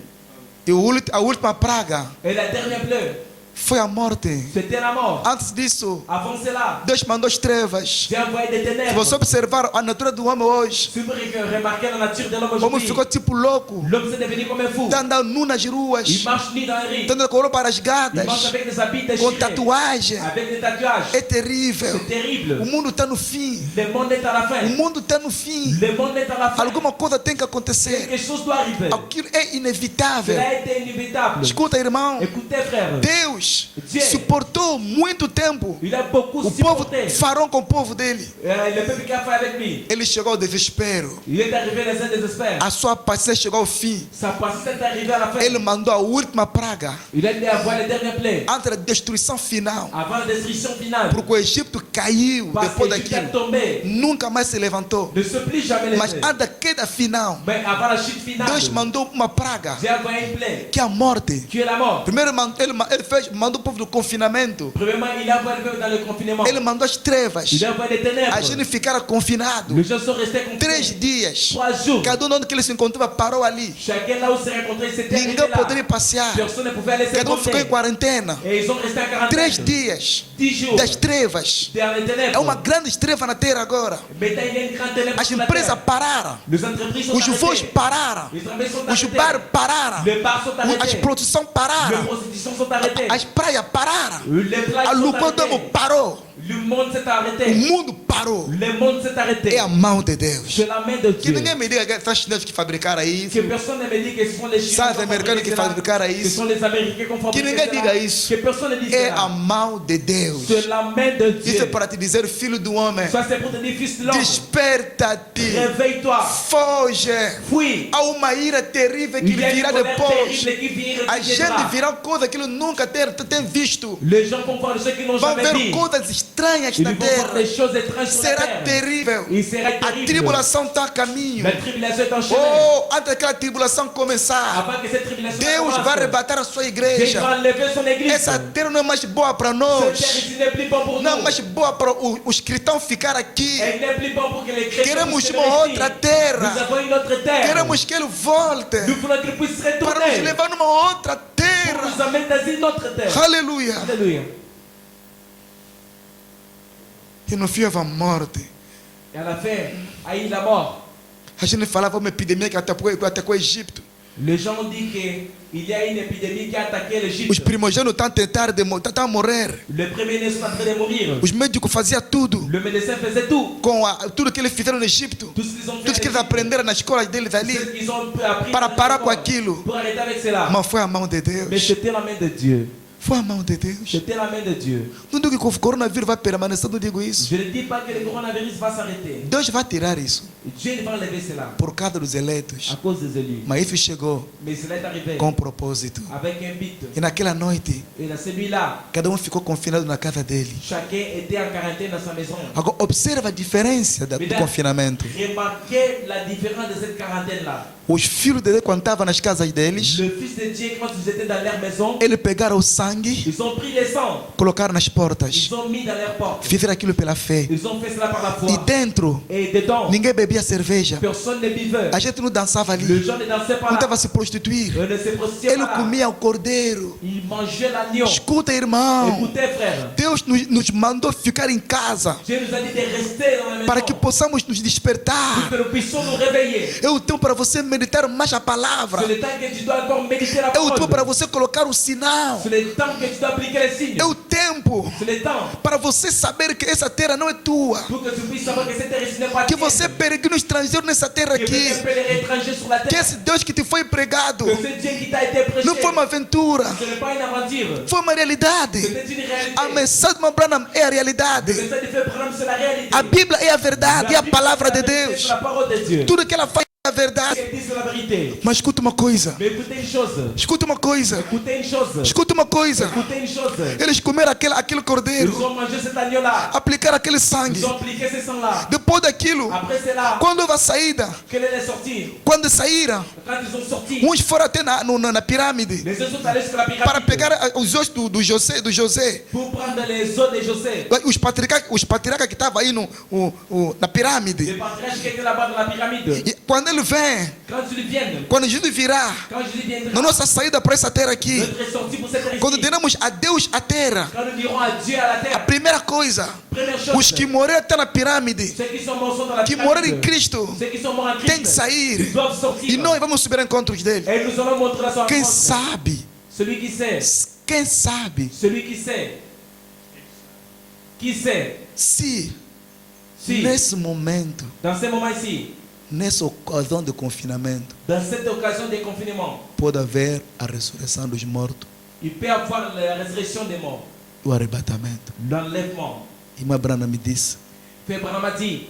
E a última praga Et la dernière plaie, foi a morte. c'était la mort. Antes disso, Avant cela, Deus mandou as trevas. Dieu a envoyé des Se ténèbres. você observar a natureza do homem hoje, Si vous remarquez la nature de l'homme como aujourd'hui, ficou tipo louco, l'homme s'est devenu comme un fou. está andando nu nas ruas, Il marche nu dans les rues. está andando com roupa Il marche rasgadas, avec des habits com déchirés. tatuagem. Avec des tatouages. É terrível. C'est terrible. O mundo está no fim. Le monde est à la fin. O mundo está no fim. Le monde est à la fin. Alguma coisa tem que acontecer. Quelque chose doit arriver. Aquilo é inevitável. Cela a été inévitable. Escuta, irmão. Écoutez, frère. Deus Deus suportou muito tempo Il a beaucoup o povo supporté. Faraó com o povo dele. Le peuple qui a fait avec lui. Ele chegou ao desespero. Il est arrivé les uns désespère. A sua paciência chegou ao fim. Sa patience est arrivée à la fin. Ele mandou a última praga Il a dû avoir les dernières plaies. antes da destruição final. Avant la destruction finale. Porque o Egito caiu Parce depois que l'Égypte est daquilo. tombé. Nunca mais se levantou. Ne se plie jamais les Mas plaies. antes da queda final, Mais avant la chute finale. Deus mandou uma praga, Dieu a envoyé une plaie. que é a morte. Qui est la mort. Primeiro mandou o povo do confinamento. Premièrement, il a envoyé le peuple dans le confinement. Ele mandou as trevas. Il a envoyé les A ténèbres. gente ficara confinado. Les gens sont restés 3 confinés. dias. 3 jours. Cada um onde que ele se encontrava parou ali. Chacun là où se rencontrait, c'était arrivé Ninguém poderia là. passear. Personne ne pouvait aller se Cada um ficou em promener. quarentena. Et ils sont restés en quarantaine. 3 dias 10 jours. das trevas. Dans les ténèbres. É uma grande treva na terra agora. Maintenant, il y a une grande ténèbre As sur la empresas terre. pararam. Les entreprises sont Os voos arrêtées. pararam. Les travailleurs sont Os arrêtés. bares pararam. Les bars sont As arrêtés. produções Les pararam. prostitutions sont arrêtées. As praias pararam. Les plages A sont Lucodamo arrêtées. parou. Le monde s'est O arrêté. mundo parou. Le monde s'est arrêté. É a mão de Deus. C'est la main de Que Dieu. ninguém me diga que são os chineses que fabricaram Que isso. personne ne me dit que ce sont les Chinois São os qui ont americanos que fabriqué cela. fabricaram Ce isso. sont les Américains qui ont Que fabriqué ninguém diga cela. isso. Que personne ne dise É a cela. mão de Deus. C'est la main de Isso é Dieu. para te dizer, filho do homem. Ça c'est pour te dire, fils de l'homme. Desperta-te. Réveille-toi. Foge. Fuis. Há uma ira terrível que Il y a une virá colère depois. terrible qui viendra. A gente virá coisa que ele nunca tem visto. Les gens vont voir de ceux qui n'ont Vão jamais ver vu. coisas estranhas Ils na vont voir des terra. choses étranges sur la Será terre. terrível. Il sera A terrible. tribulação está a caminho. La tribulation est en chemin. Oh, antes daquela tribulação começar, Avant que cette tribulation Deus commence, vai arrebatar a sua Dieu igreja. va enlever son église. Essa terra não é mais boa para Cette nós. terre ici n'est plus bon pour Não é nous. mais boa para os cristãos ficar aqui. Elle n'est plus bon pour que les chrétiens Queremos puissent uma rester. outra terra. Nous avons une autre terre. Queremos que ele volte Nous voulons qu'il puisse para nos retourner. levar numa outra Pour terra. nous amener dans une autre terre. Aleluia. Alléluia. E no fim a morte. Et à la fin, a eu la mort. A gente falava uma epidemia que atacou o Egito. Les gens ont dit qu'il y a une épidémie qui a attaqué Os l'Égypte. primogênitos estão a morrer. Le premier-né sont en train de mourir. Os médicos faziam tudo Le médecin faisait tout. com tudo que eles fizeram no Egito. Tout ce qu'ils ont fait. Tudo que eles aprenderam nas escolas deles Ce ali. qu'ils ont appris Para dans parar l'école. com aquilo. Pour arrêter avec cela. Mas foi a mão de Mais Deus. c'était la main de Dieu. Foi a mão de Deus. C'était la main de Dieu. Não digo que o coronavírus vai permanecer, não digo isso. Je ne dis pas que le coronavirus va s'arrêter. Deus vai tirar isso Dieu va enlever cela por causa dos eleitos. à cause des élus. Mas isso chegou Mais cela est arrivé com propósito. avec un but. E naquela noite, Et dans celui-là, cada um ficou confinado na casa dele. chacun était en quarantaine dans sa maison. Agora, observa a diferença do confinamento. Remarquez la différence de cette quarantaine-là. Os filhos de Deus, quando estavam nas casas deles, Le Fils de Dieu, quand ils étaient dans leur maison, eles pegaram o sangue, ils ont pris les sangs, colocaram nas portas. ils ont mis dans leurs portes. Fizeram aquilo pela fé. Ils ont fait cela par la E foi. dentro, Et dedans, ninguém bebia cerveja. personne ne buvait. A gente não dançava Les ali. gens ne dansaient pas Não là. estava a se prostituir. Ils ne se prostituaient Ele pas là. comia o cordeiro. Ils mangeaient l'agneau. Escuta, irmão. Écoutez, frère. Deus nos mandou ficar em casa Dieu nous a dit de rester dans la maison. para que possamos nos despertar. Pour que nous puissions nous réveiller. É o tempo para você meditar mais a palavra. C'est le temps que tu dois encore méditer la É o tempo para parole. você colocar o sinal. C'est le temps que tu dois appliquer les signes. É o tempo C'est le temps para você saber que essa terra não é tua. pour que tu puisses savoir que cette terre ici n'est pas Que tienne. você é peregrino estrangeiro nessa terra Que aqui. vous êtes pèlerin étranger sur la Que terre. esse Deus que te foi pregado Que ce Dieu qui t'a été prêché. não foi uma aventura, Ce n'est pas une aventure. foi uma realidade. C'était une réalité. A mensagem de Branham é a realidade. Le message de Frère Branham, c'est la réalité. A Bíblia é a verdade, é a Bible, palavra de c'est la vérité, Deus. c'est la parole de Dieu. Tudo que ela faz é a Ce verdade. qu'elle dit, c'est la vérité. Mas escuta uma coisa. Mais écoutez une chose. Escuta uma coisa. Écoutez une chose. Escuta uma coisa. Écoutez une chose. Eles comeram aquele Ils cordeiro, ont mangé cet agneau-là. aplicaram aquele sangue. Ils ont appliqué ce sang-là. Depois daquilo, Après cela, quando houve a saída, quelle est la sortie? quando saíram, Quand ils ont sorti, uns foram até na pirâmide les autres sont allés sur la para pyramide pegar os ossos do José. pour prendre les os de José. Os patriarcas que estavam aí na pirâmide. Les patriarches qui étaient là-bas dans la pyramide. E quando ele vem, Quand ils viennent, quando Jesus virá, quand Jésus viendra, na nossa saída para essa terra aqui, notre sortie pour cette terre quando ici, deremos a Deus a terra, quand nous dirons adieu à la a terre, primeira coisa, première chose, os que morreram até na pirâmide, ceux qui sont morts sont dans la que morreram em pyramide. Cristo, Ceux qui sont morts en tem que Christ, sair. ils doivent sortir. E nós vamos subir a encontros dele. Et nous allons montrer la Quem sortie. sabe? Celui qui sait, Quem sabe celui qui sait, qui sait, se si, nesse momento, dans ce moment-ci, nessa ocasião de confinamento, dans cette occasion de confinement, pode haver a ressurreição dos mortos? Il peut avoir la résurrection des morts. O arrebatamento. L'enlèvement. Irmã Brana me disse, Frère Branham a dit,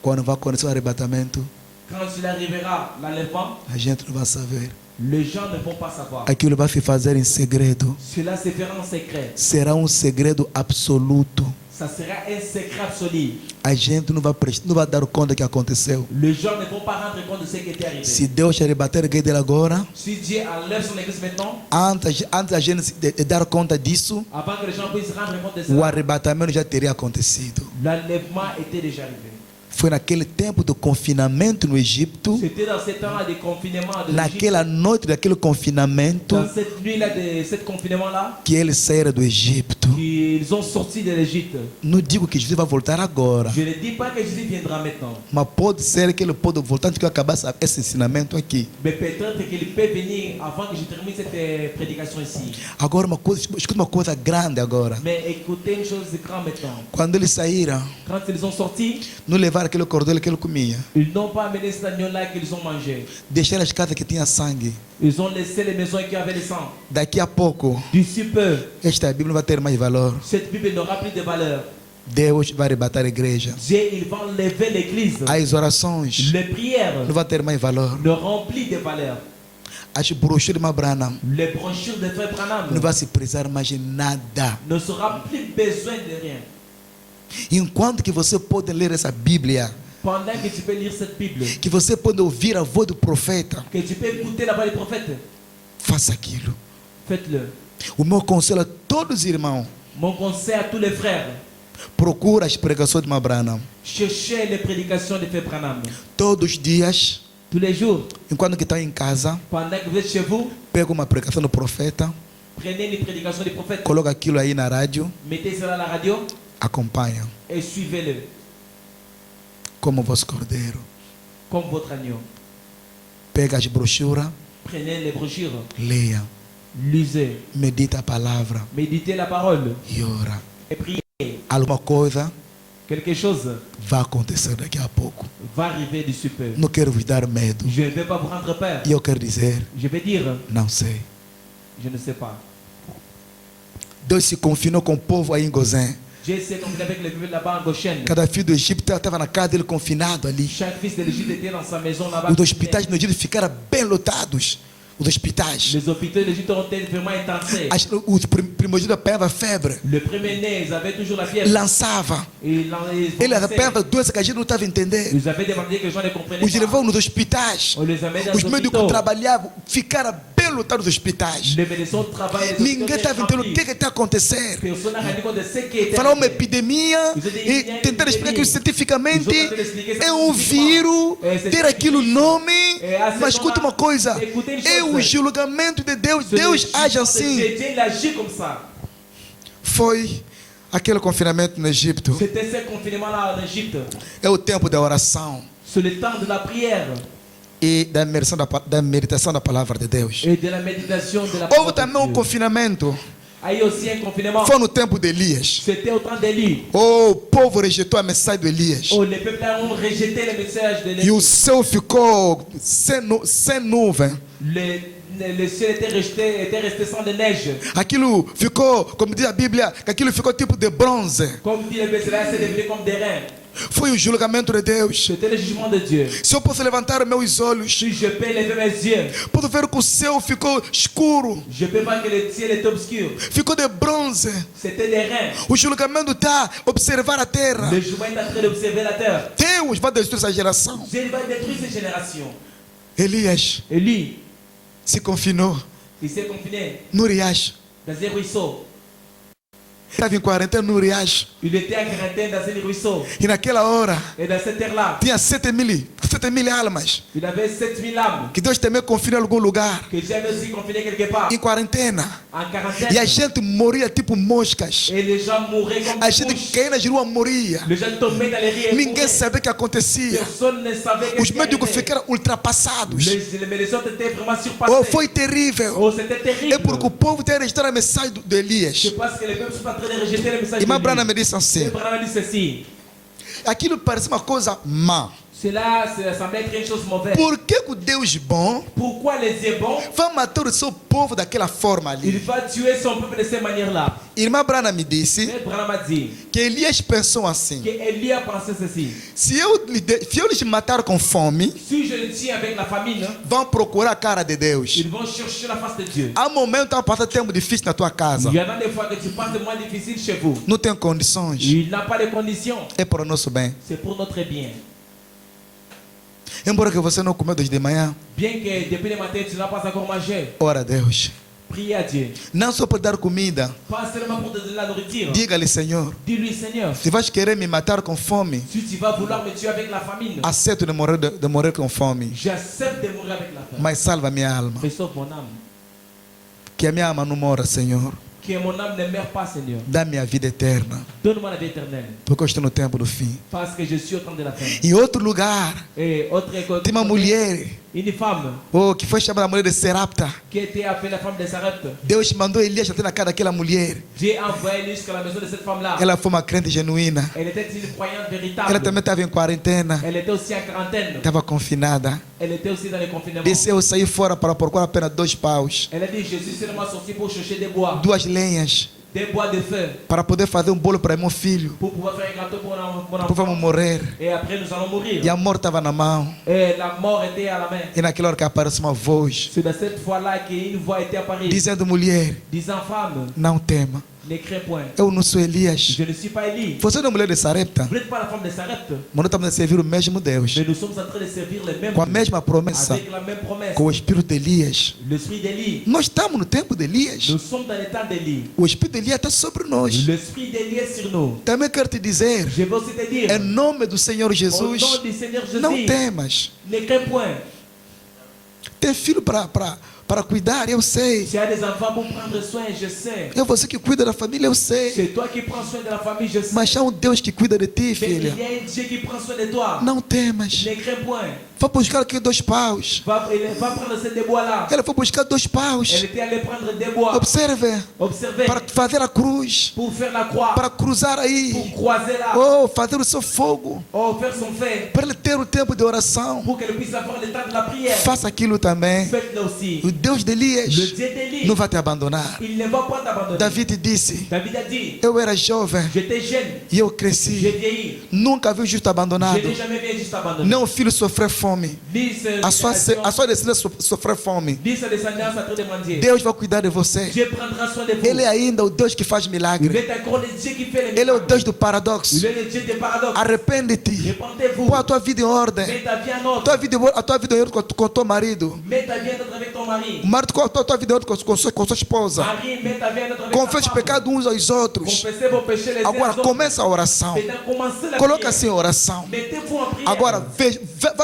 quando vai acontecer o arrebatamento, quand il arrivera l'enlèvement, a gente não vai saber. les gens ne vont pas savoir. Aquilo vai se fazer em segredo. Cela se fera en secret. Será um segredo absoluto. Ça sera un secret absolu. A gente não vai dar conta que aconteceu. Les gens ne vont pas rendre compte de ce qui était arrivé. Se Deus arrebatar a igreja dele agora, Si Dieu enlève son église maintenant, antes a gente de dar conta disso, avant que les gens puissent rendre compte de o ça, arrebatamento já teria acontecido. l'enlèvement était déjà arrivé. Foi naquele tempo do confinamento no Egito, C'était dans ce temps-là de confinement de l'Égypte, naquela noite daquele confinamento, dans cette nuit-là de ce confinement-là, que eles saíram do Egito. qu'ils ont sorti de l'Égypte. Não digo que Jesus vai voltar agora, Je ne dis pas que Jésus viendra maintenant, mas pode ser que ele pode voltar antes que eu acabasse esse ensinamento aqui. mais peut-être qu'il peut venir avant que je termine cette prédication ici. Agora, escuta uma coisa grande agora. Mais écoutez une chose de grand maintenant. Quando eles saíram, Quand ils ont sorti, não levaram aquele cordeiro que ele comia. ils n'ont pas amené cet agneau-là qu'ils ont mangé. Deixaram as casas que tinham sangue. Ils ont laissé les maisons qui avaient le sang. Daqui a pouco, D'ici peu, esta Bíblia não vai ter mais valor. cette Bible n'aura plus de valeur. Deus vai arrebatar a igreja. Dieu, il va enlever l'église. As orações Les prières não vão ter mais valor. ne remplissent de valeur. As brochuras de Mabrana Les brochures de Frère Branham não vai se precisar mais de nada. ne sera plus besoin de rien. Enquanto que você pode ler essa Bíblia, Pendant que tu peux lire cette Bible, que você pode ouvir a voz do profeta, que tu peux écouter la voix du prophète, faça aquilo. faites-le. O meu conselho a todos os irmãos, Mon conseil à tous les frères, procura as pregações de Mabrana. cherchez les prédications de Frère Branham. Todos os dias, Tous les jours, enquanto que estão em casa, pendant que vous êtes chez vous, pega uma pregação do profeta, prenez les prédications du prophète, coloca aquilo aí na rádio, mettez cela à la radio acompanha et suivez-le como vosso cordeiro. comme votre agneau. Pega as brochuras, Prenez les brochures, leia, lisez, medita a palavra méditez la parole e ora. et priez. Alguma coisa Quelque chose vai acontecer daqui a pouco. va arriver d'ici peu. Não quero vos dar medo. Je ne vais pas vous rendre peur. E eu quero dizer, Je vais dire, não sei. je ne sais pas. Deus se confinou com o povo aí em Gozém. Dieu s'est confiné avec les peuples là-bas en Goshen. Cada filho do Egito estava na casa dele confinado ali. Chaque fils de l'Égypte était dans sa maison là-bas. Os hospitais no Egito ficaram bem lotados. Os hospitais. Les hôpitaux de l'Égypte ont été vraiment intensés. Os primogênitos apanhavam febre. Le premier-né, ils avaient toujours la fièvre. Lançava. Eles apanhavam doença que a gente não estava entendendo. Ils avaient demandé que les gens ne comprenaient Os pas. levavam nos hospitais. On les amène dans Os les médicos hôpitaux. trabalhavam, ficaram bem lotados nos hospitais. Les médecins travaillent. Ninguém estava entendendo o que está acontecendo. Personne n'a rendu compte de ce qui était. Falar uma epidemia e tentar explicar que cientificamente é um vírus, ter aquilo nome, mas escuta uma coisa, é o julgamento de Deus, Deus age assim. Dieu agit comme ça. Foi aquele confinamento no Egito, C'était ce confinement-là en Égypte. é o tempo da oração C'est le temps de la prière e da meditação da palavra de Deus. et de la méditation de la Houve parole também um de Dieu. confinamento, Il y a aussi un confinement. foi no tempo de Elias. C'était au temps d'Élie. O povo rejeitou a mensagem de Elias. Oh, les peuples ont rejeté le message de E l'Élie. o céu ficou sem nuvem. Le ciel était resté sans de neige. Aquilo ficou, como diz a Bíblia, que aquilo ficou tipo de bronze. Comme dit le Bessela, c'est devenu comme des reins. Foi o julgamento de Deus. C'était le jugement de Dieu. Se eu posso levantar meus olhos, Si je peux lever mes yeux, posso ver que o céu ficou escuro, je peux voir que le ciel est obscur. ficou de bronze. C'était des reins. O julgamento está a observar a terra. Le jugement est en train d'observer la terre. Deus vai destruir essa geração. Dieu va détruire ces générations. Elias Élie, se confinou il s'est confiné no riacho. dans un ruisseau. Estava em quarentena no riacho. Il était en quarantaine dans un ruisseau. E naquela hora Et dans cette terre-là, tinha 7.000 almas. il avait 7000 âmes. Que Deus também confina em algum lugar. Que Dieu avait aussi confiné quelque part. Em quarentena. En E quarantaine. a gente moria tipo moscas. Et les gens mouraient comme A des gente mouches. caía nas ruas, moria. Les gens tombaient dans les rues et Ninguém mouraient. sabia o que acontecia. Personne ne savait Os ce qui médicos arrivait. ficaram ultrapassados. Les médecins étaient vraiment Oh, surpassés. foi terrível. Oh, c'était É terrible. porque o povo tem registrado a mensagem de Elias. Je pense que les peuples sont en train de rejeter le message Irmã de Brana Dieu. me disse assim: Abraham dit ceci. aquilo parece uma coisa má. Cela semblait être une chose mauvaise. Por que que o Deus bom Pourquoi les Dieu bons, vai matar o seu povo daquela forma il ali? va tuer son peuple de cette manière-là? Irmã Brana me disse Mais Branham a dit que Elias pensou assim: que Élie a pensé ceci. se eu lhes matar com fome, Si je le tiens avec la famine, vão procurar a cara de Deus. ils vont chercher la face de Dieu. Há momentos que passar tempo difícil na tua casa, Il y en a des fois que tu passes des mois difficiles chez vous. não tem condições, Il n'a pas de conditions. é para o nosso bem. C'est pour notre bien. Embora que você não comeu desde de manhã, Bien que depuis le matin tu n'as pas encore mangé, ora a Deus. prie à Dieu. Não só por dar comida, Pas seulement pour te donner la nourriture. diga-lhe: Senhor, Dis-lui, Seigneur, se vais querer me matar com fome, si tu vas vouloir me tuer avec la famine, aceito de morrer com fome, j'accepte de mourir avec la famine. mas salva minha alma. Mais sauve mon âme. Que a minha alma não mora, Senhor. Que mon âme ne meure pas, Seigneur. Dá-me a vida eterna, Donne-moi la vie éternelle. porque eu estou no tempo do fim. Parce que je suis au temps de la fin. Em outro lugar, Et autre tem uma mulher une femme que foi chamada a mulher de Serapta. qui était appelée la femme de Sarepte. Deus mandou Elias até na casa daquela mulher. Dieu a envoyé lui jusqu'à la maison de cette femme-là. Ela foi uma crente genuína. Elle était une croyante Ela véritable. também estava em quarentena. Elle était aussi en quarantaine. Estava confinada. Elle était aussi dans le confinement. Disse: eu saí fora para procurar apenas 2 paus, Elle a dit, je suis seulement sorti pour chercher des bois. 2 lenhas, Des bois de feu. para poder fazer bolo para meu filho. Pour pouvoir faire un gâteau pour mon Depois vamos enfant. morrer. Et après nous allons mourir. E a morte estava na mão. Et la mort était à la main. E naquela hora que aparece uma voz C'est dans cette fois-là qu'une voix était apparue. dizendo: mulher, Disant, femme, não tema. ne crains point. Eu não sou Elias. Je ne suis pas Élie. Você não é mulher de Sarepta. Vous n'êtes pas la femme de Sarepte. Mas nós estamos a servir o mesmo Deus, Mais nous sommes en train de servir les mêmes com a dieux. mesma promessa, Avec la même promesse. com o espírito de Elias. L'esprit d'Élie. Nós estamos no tempo de Elias. Nous sommes dans le temps d'Élie. O espírito de Elias está sobre nós. L'esprit d'Élie est sur nous. Também quero te dizer, Je veux aussi te dire, em nome do Senhor au Jesus, nom du Seigneur não Jésus, temas. ne crains point. Tem filho para cuidar, eu sei. Tu as des enfants pour prendre soin, je sais. É você que cuida da família, eu sei. C'est toi qui prends soin de la famille, je sais. Mas há um Deus que cuida de ti, Mais filha. il y a un Dieu qui prend soin de toi. Não temas. Ne crains point. Vá buscar aqui 2 paus. Va prendre ces deux bois-là. Ela foi buscar 2 paus. Elle était allée prendre des bois. Observe. Observez. Para fazer a cruz. Pour faire la croix. Para cruzar Pour aí. croiser là. Oh, fazer o seu fogo. Oh, faire son fait. Para ele ter o tempo de oração. Pour qu'elle puisse avoir le temps de la prière. Faça aquilo também. Faites-le aussi. O Deus de Le Elias Dieu d'Élie, não vai te abandonar. il ne va pas t'abandonner. David disse: David a dit, eu era jovem j'étais jeune, e eu j'ai cresci. vieilli, Nunca vi o justo je abandonado. n'ai jamais vu un juste abandonné. Nem o filho sofrer fome. Ni A sua descendência sofrer fome. ni sa descendance a trop demandé. Deus vai cuidar de você. Dieu prendra soin de vous. Ele é ainda o Deus que faz Il milagre. est encore le Dieu qui fait les Ele é o miracles. Deus do paradoxo. Il est le Dieu des paradoxes. Arrepende-te. Répentez-vous. Põe a tua vida em ordem. Mets ta vie en ordre. A tua vida em ordem com o teu marido. Mets ta vie en ordre avec ton mari. O marido com a tua vida em ordem com sua esposa. Mari, mets ta vie en ordre avec Confesse ta os femme. pecados uns aos outros. Confessez vos péchés les uns Agora aux autres. começa a oração. Maintenant, commencez la Coloca prière. assim a oração. Mettez-vous en prière. Agora vai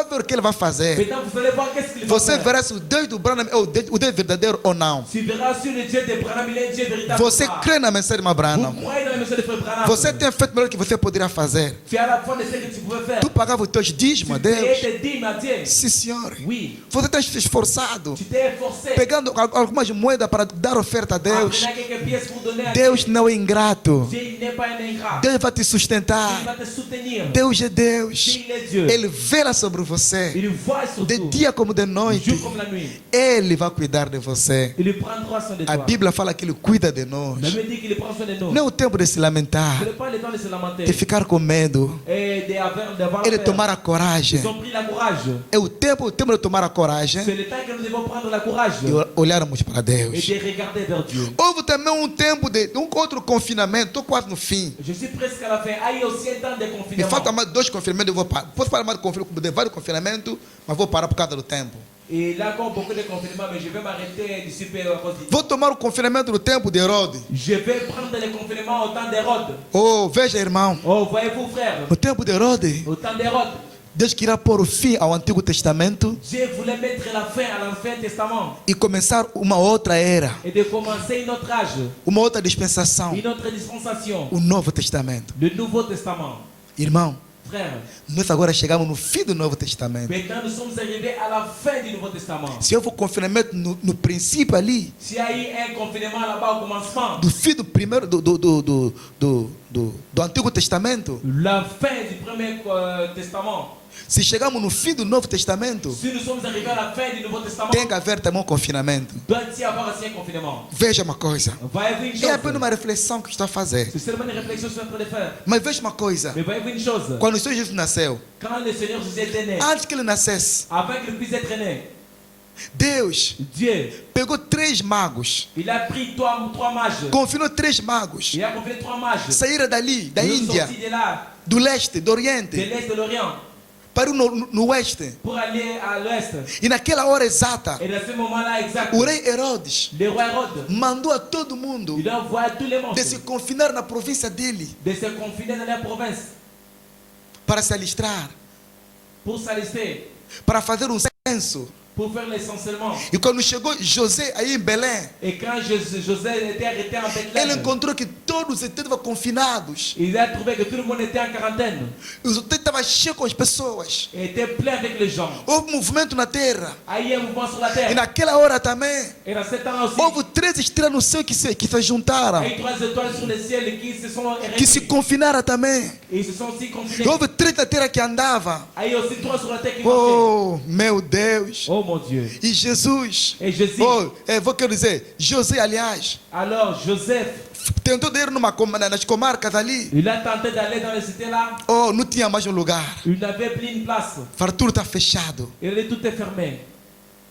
ver o que ele vai fazer. Maintenant, vous allez voir qu'est-ce qu'il va Você faire. verá se o Deus do Branham é o Deus verdadeiro ou não. Tu verras si le Dieu de Branham il est un Dieu véritable. Você ou pas. crê na mensagem de Branham. Vous croyez dans la mission de Frère Branham. Você tem feito melhor que você poderia fazer. Tu as la foi de ce que tu pouvais faire. Tu pagava os teus dízimos a Tu payais Deus. tes dîmes à Dieu. Sim, senhor. Oui. Você tem se esforçado. Tu t'es efforcé. Pegando algumas moedas para dar oferta a Deus. Prenez quelques pièces pour donner à Deus não é ingrato. Dieu. Dieu n'est pas un ingrat. Deus vai te Dieu sustentar. va te soutenir. Deus é Deus. Dieu il est Dieu. Ele vela sobre você. Il voit sur De tout. dia como de noite. Jour comme la nuit. Ele vai cuidar de você. Il prendra soin de A toi. Bíblia fala que Ele cuida de nós. La Bible dit qu'il prend soin de nous. Não é o tempo de se lamentar. Ce n'est pas le temps de se lamenter. De ficar com medo. Et d'avoir Ele la peur. tomar a coragem. Ils ont pris la courage. É o tempo de tomar a coragem C'est le temps que nous devons prendre la courage. e olharmos para Et Deus. de regarder vers Dieu. Houve também um tempo de outro confinamento. Estou quase no fim. Je suis presque à la fin. Ah, il y a aussi un temps de Me confinement. faltam mais 2 confinamentos. Eu vou parar. Posso falar mais de vários confinamentos, mas vou parar por causa do tempo. Et là, encore beaucoup de confinement, mais je vais m'arrêter d'ici peu à cause du temps. Vou tomar o confinamento do tempo de Herodes. Je vais prendre le confinement au temps d'Hérode. Oh, veja, irmão. Oh, voyez-vous, frère, No tempo de Herodes, au temps d'Hérode, Deus queria pôr o fim ao Antigo Testamento Dieu voulait mettre la fin à l'Ancien Testament e começar uma outra era, et de commencer une autre âge, uma outra dispensação, une autre dispensation, o Novo Testamento. le Nouveau Testament. Irmão, Frère, nós agora chegamos no fim do Novo Testamento. maintenant nous sommes arrivés à la fin du Nouveau Testament. Se houve confinamento no princípio ali, S'il y a eu un confinement là-bas au commencement, do fim do primeiro do do Antigo Testamento. La fin du Premier Testament. Se chegamos no fim do Novo Testamento, Si nous sommes arrivés à la fin du Nouveau Testament, tem que haver também um confinamento. doit-il y avoir aussi un confinement? Veja uma coisa. Va y avoir une É apenas chose. uma reflexão que estou a fazer. C'est seulement une réflexion sur notre de faire. Mas veja uma coisa. Mais va y avoir une chose. Quando o Senhor Jesus nasceu, Quand le Seigneur Jésus était né, antes que ele nascesse, avant qu'il puisse être né, Deus Dieu, pegou 3 magos, il a pris trois mages. confinou 3 magos, Il a confié 3 mages. saíram dali, da Ils sont Índia, sortis de là, do leste, do de oriente, l'Est de l'Orient, para no oeste. pour aller à l'Ouest. E naquela hora exata, Et dans ce moment-là exact, o rei Herodes le roi Hérode, mandou a todo mundo il envoie à tous les de se monstres confinar na província dele de se confiner dans la province para se alistar, pour s'alister, para fazer um censo. pour faire l'essentiellement. E quando chegou José aí em Belém, Et quand José était arrêté en ele Bethléem, encontrou que todos estavam confinados. il a trouvé que tout le monde était en quarantaine Os hotéis estavam cheios com as pessoas. et était plein avec les gens. Houve movimento na terra. Il y a un mouvement sur la E terre. naquela hora também, Et dans ce temps aussi, houve 3 estrelas no céu que se juntaram, il y a eu 3 étoiles sur le ciel qui se sont que se réunies. confinaram também. Et ils se sont aussi E confinés. houve 3 da terra que andavam. Il y a aussi 3 sur la terre qui marchaient. Oh, meu Deus. Oh mon Dieu. E Jesus, Et Jésus, vou querer dizer, José, aliás, alors Joseph, tentou de ir nas comarcas ali. il a tenté d'aller dans les cités là. Oh, não tinha mais um lugar. Il n'avait plus une place. Fartura está fechado. Il dit tout est fermé.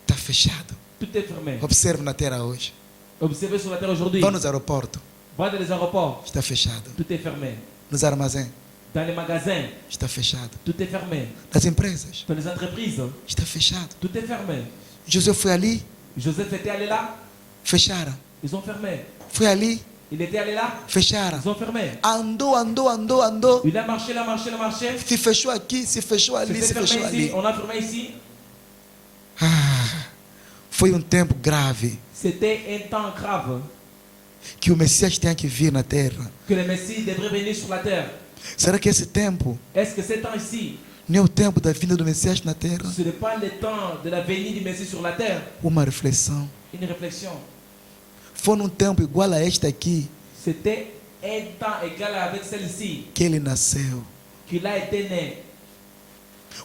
Está fechado. Tout est fermé. Observe na terra hoje. Observez sur la terre aujourd'hui. Vá nos aeroportos. Va dans les aéroports. Está fechado. Tout est fermé. Nos armazéns. Dans les magasins. Está fechado. Tout est fermé. Nas empresas. Dans les entreprises. Está fechado. Tout est fermé. José foi ali. Joseph était allé là. Fecharam. Ils ont fermé. Foi ali. Il était allé là. Fecharam. Ils ont fermé. Andou. Il a marché. Se fechou aqui, se fechou ali, se C'était fechou fermé ici. ali. On a fermé ici. Foi um tempo grave C'était un temps grave que o Messias tinha que vir na terra. que le Messie devrait venir sur la terre. Será que esse tempo Est-ce que ce temps ici, não é o tempo da vinda do Messias na terra? ce n'est pas le temps de la venue du Messie sur la terre? Uma reflexão. Une réflexion. Foi num tempo igual a este aqui C'était un temps égal avec celle-ci que ele nasceu. qu'il a été né.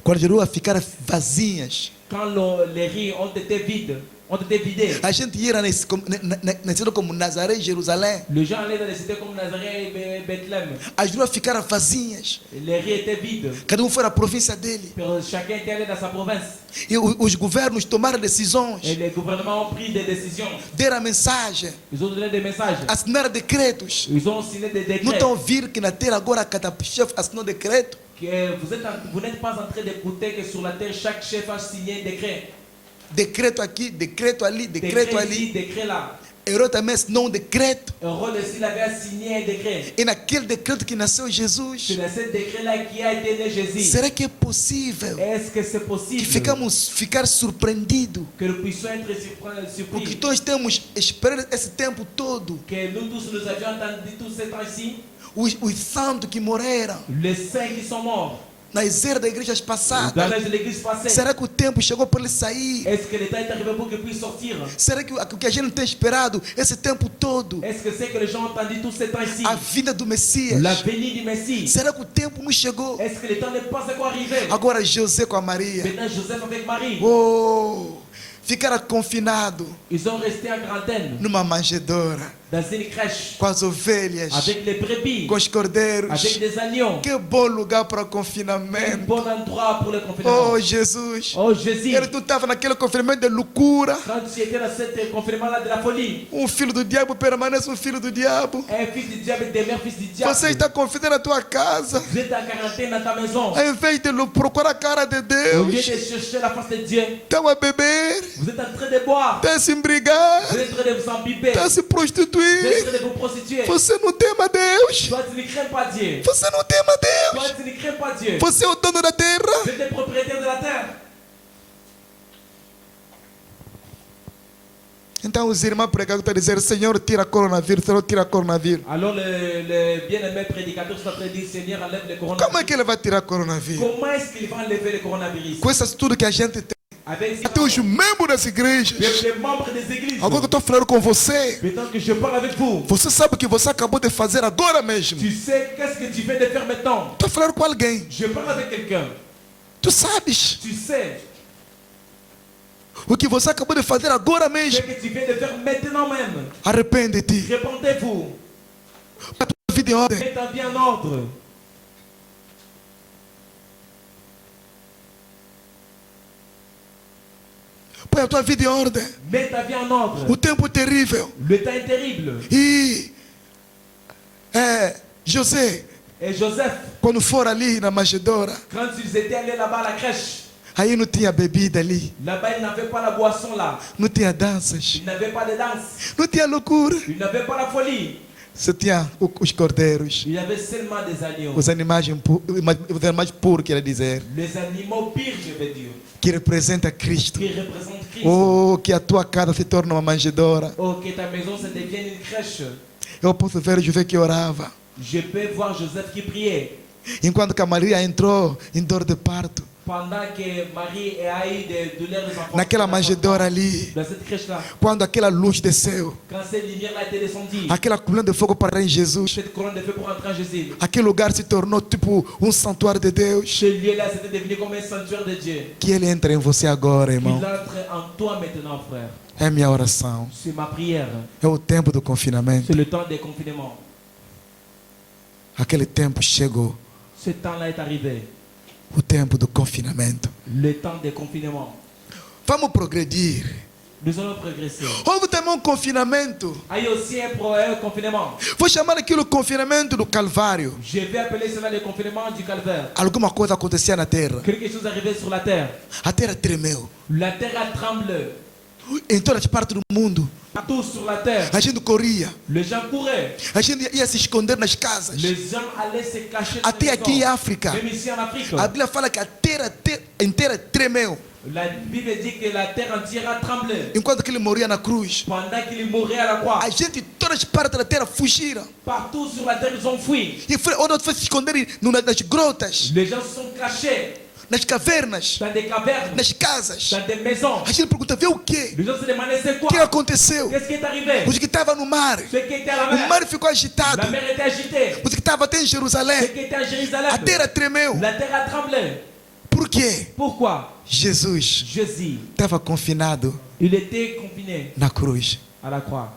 Quando as ruas ficaram vazias, Quand les rues ont été vides, ont été vidées. a gente ia na cidade como Nazaré e Jerusalém. Les gens allaient dans les cités comme Nazareth et Bethléem. As ruas ficaram vazias. Les rues étaient vides. Cada foi na província dele. Chacun était allé dans sa province. E os governos tomaram decisões, Et les gouvernements ont pris des décisions. deram mensagem, Ils ont donné des messages. assinaram decretos. Ils ont signé des Não décrets. estão a ouvir que na terra agora cada chefe assinou decreto? Que vous n'êtes pas en train d'écouter que sur la terre, chaque chef a signé un décret. Decreto aqui, decreto ali, decreto Décret ali. ici, décret là. Herodes também assinou um decreto. Hérode aussi il avait signé un décret. E naquele decreto que nasceu C'est Jesus, dans ce décret-là qui a été né Jésus. será que é possível Est-ce que c'est que possible ficar surpreendidos? que nous puissions être Porque surpris? nós temos esperado esse tempo todo. Que nous tous nous avions entendu tout ce temps-ci? Os santos que morreram Les saints qui sont morts nas eras das igrejas dans passadas. l'église passée. Será que o tempo chegou para ele sair? Est-ce que le temps est arrivé pour qu'ils puissent sortir? Será que o que a gente não tem esperado esse tempo todo? Est-ce que c'est que les gens ont entendu tout ce temps-ci? A vinda do Messias. La venue du Messie. Será que o tempo não chegou? Est-ce que le temps n'est pas encore arrivé? Agora José com a Maria. Maintenant Joseph avec Marie, Oh, ficaram confinados ils ont resté en quarantaine numa manjedoura dans une crèche com as ovelhas, avec les brebis, com os cordeiros. avec des agneaux. Que bom lugar para Un confinamento. bon endroit pour le confinement. Oh, Jesus. Oh Jésus, Ele não estava naquele confinamento de loucura. quand tu étais dans ce confinement-là de la folie, Filho do diabo permanece filho do diabo. un fils du diable demeure fils du diable. Você está confinado na tua casa. Vous êtes en quarantaine dans ta maison. Ao invés de procurar a cara de Au lieu Deus, de chercher la face de Dieu, estão a beber, vous êtes en train de boire. estão a se embriagar, Vous êtes en train de vous embiber. estão a se Vous êtes en prostituir. train de vous prostituer. Você não tema Deus. Toi, tu ne crains pas Dieu. Você não tema Deus. Toi, tu ne crains pas Dieu. Você é o dono da terra. Vous êtes les propriétaires de la terre. Então os irmãos pregadores estão dizendo: Senhor, tira coronavírus, Senhor, tira coronavírus. Alors le bien-aimé prédicateur sont en train de dire, Seigneur, enlève le Como é coronavirus. que ele vai tirar coronavírus? Comment est-ce qu'il va enlever le coronavirus? Com isso tudo que a gente tem, até os membros das igrejas. les membres des églises. Agora que eu estou falando com você, Maintenant que je parle avec vous, você sabe o que você acabou de fazer agora mesmo. tu sais qu'est-ce que tu viens de faire maintenant. Estou falando com alguém. Je parle avec quelqu'un. Tu sabes Tu sais o que você acabou de fazer agora ce mesmo. que tu viens de faire maintenant même. Arrepende-te. Répondez-vous. Põe a tua vida em ordem. Mets ta vie en ordre. Põe a tua vida em ordem. Mets ta vie en ordre. O tempo é terrível. Le temps est terrible. E José, Et Joseph, quando for ali na manjedoura, quand ils étaient allés là-bas à la crèche, aí não tinha bebida ali, là-bas ils n'avaient pas la boisson là. não tinha danças, Ils n'avaient pas de danse. não tinha loucura. Ils n'avaient pas la folie. Só tinha os cordeiros, Il y avait seulement des agneaux. os animais puros, quer dizer, Les animaux pires, je vais dire, que representa Cristo. qui représentent Christ. Oh, que a tua casa se torne uma manjedoura. Oh, que ta maison se devienne une crèche. Eu posso ver o José que orava, Je peux voir Joseph qui priait. enquanto que a Maria entrou em dor de parto, Pendant que Marie a eu des douleurs des enfants. naquela manjedoura ali, Dans cette crèche-là. quando aquela luz desceu, Quand cette lumière-là était descendue. aquela coluna de fogo para em Jesus, Cette colonne de feu pour entrer en Jésus. aquele lugar se tornou tipo um santuário de Deus. Ce lieu-là, c'était devenu comme un sanctuaire de Dieu. Que Ele entre em você agora, Il irmão. entre en toi maintenant, frère. É minha oração. C'est ma prière. É o tempo do confinamento. C'est le temps des confinements. Aquele tempo chegou. Ce temps-là est arrivé. O tempo do confinamento. Le temps des confinements. Vamos progredir. Nous allons progresser. Houve também um confinamento. Il y a aussi un confinement. Vou chamar aquilo confinamento do Calvário. Je vais appeler cela le confinement du calvaire. Alguma coisa acontecia na terra. Quelque chose arrivait sur la terre. A terra tremeu. La terre a tremblé. Em todas as partes do mundo. Partout sur la terre. A gente corria. Les gens couraient. A gente ia se esconder nas casas. Les gens allaient se cacher dans Até les aqui em maisons. África. Même ici en Afrique. A Bíblia fala que a terra inteira tremeu. La Bible dit que la terre entière a tremblé. Enquanto que ele morria na cruz. Pendant qu'il mourait à la croix. A gente de todas as partes da terra fugiram. Partout sur la terre, ils ont fui. E foi onde foi se esconder nas grotas, Les gens se sont cachés nas cavernas, dans des cavernes, nas casas. dans des maisons. A gente pergunta, vê o quê? Les gens se demandaient c'est O que quoi? aconteceu? Qu'est-ce qui est arrivé? Os que estavam no mar. Ceux qui étaient à la O mer. mar ficou agitado. La mer était agitée. Os que estavam até em Ceux Jerusalém. qui étaient à A Jérusalem. terra tremeu. La terre a tremblé. Por quê? Pourquoi? Jesus Jésus, estava confinado il était confiné na cruz à la croix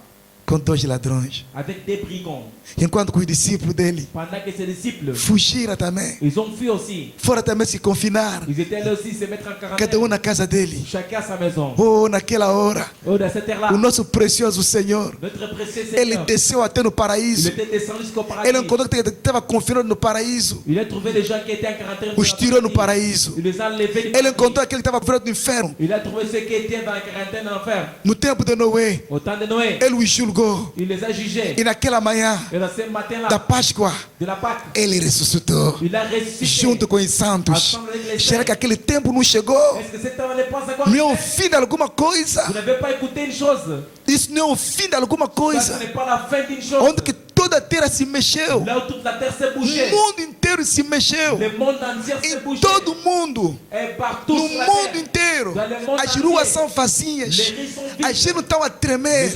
com 2 ladrões. avec des brigands. Enquanto que os discípulos dele Pendant que ses disciples, fugiram também. ils ont fui aussi. Foram também se confinar. Ils étaient allés aussi se mettre en Cada quarantaine. na casa dele. Chacun à sa maison. Oh, naquela hora, Oh, dans cette terre-là, o nosso precioso Senhor, notre précieux ele Seigneur, desceu até no il paraíso. était descendu jusqu'au paradis. Ele encontrou que estava confinado no paraíso. Il a trouvé les gens qui étaient en quarantaine. Os tirou no paraíso. Il les a enlevés. Ele encontrou aquele que estava confinado no inferno. Il a trouvé ceux qui étaient dans la quarantaine en enfer. No tempo de Noé, Au temps de Noé, ele os julgou. il les a jugés. E naquela manhã Et dans ce matin-là, da Páscoa, de la Pâque, ele ressuscitou. il a ressuscité. Junto com os santos. Será que aquele tempo não chegou? Est-ce que cet homme n'est pas encore Não é o arrivé? fim de alguma coisa? Vous n'avez pas écouté une chose. Isso não é o fim de alguma Ça, ce coisa? n'est pas la fin d'une chose. Onde que toda a terra se mexeu. Là où toute la terre s'est O bougée. mundo inteiro se mexeu. Le monde entier s'est Em bougé. todo mundo. Et partout No sur la mundo terre. inteiro. Dans le monde As ruas entier. são vazias. Les rues sont vides. A gente não está a tremer.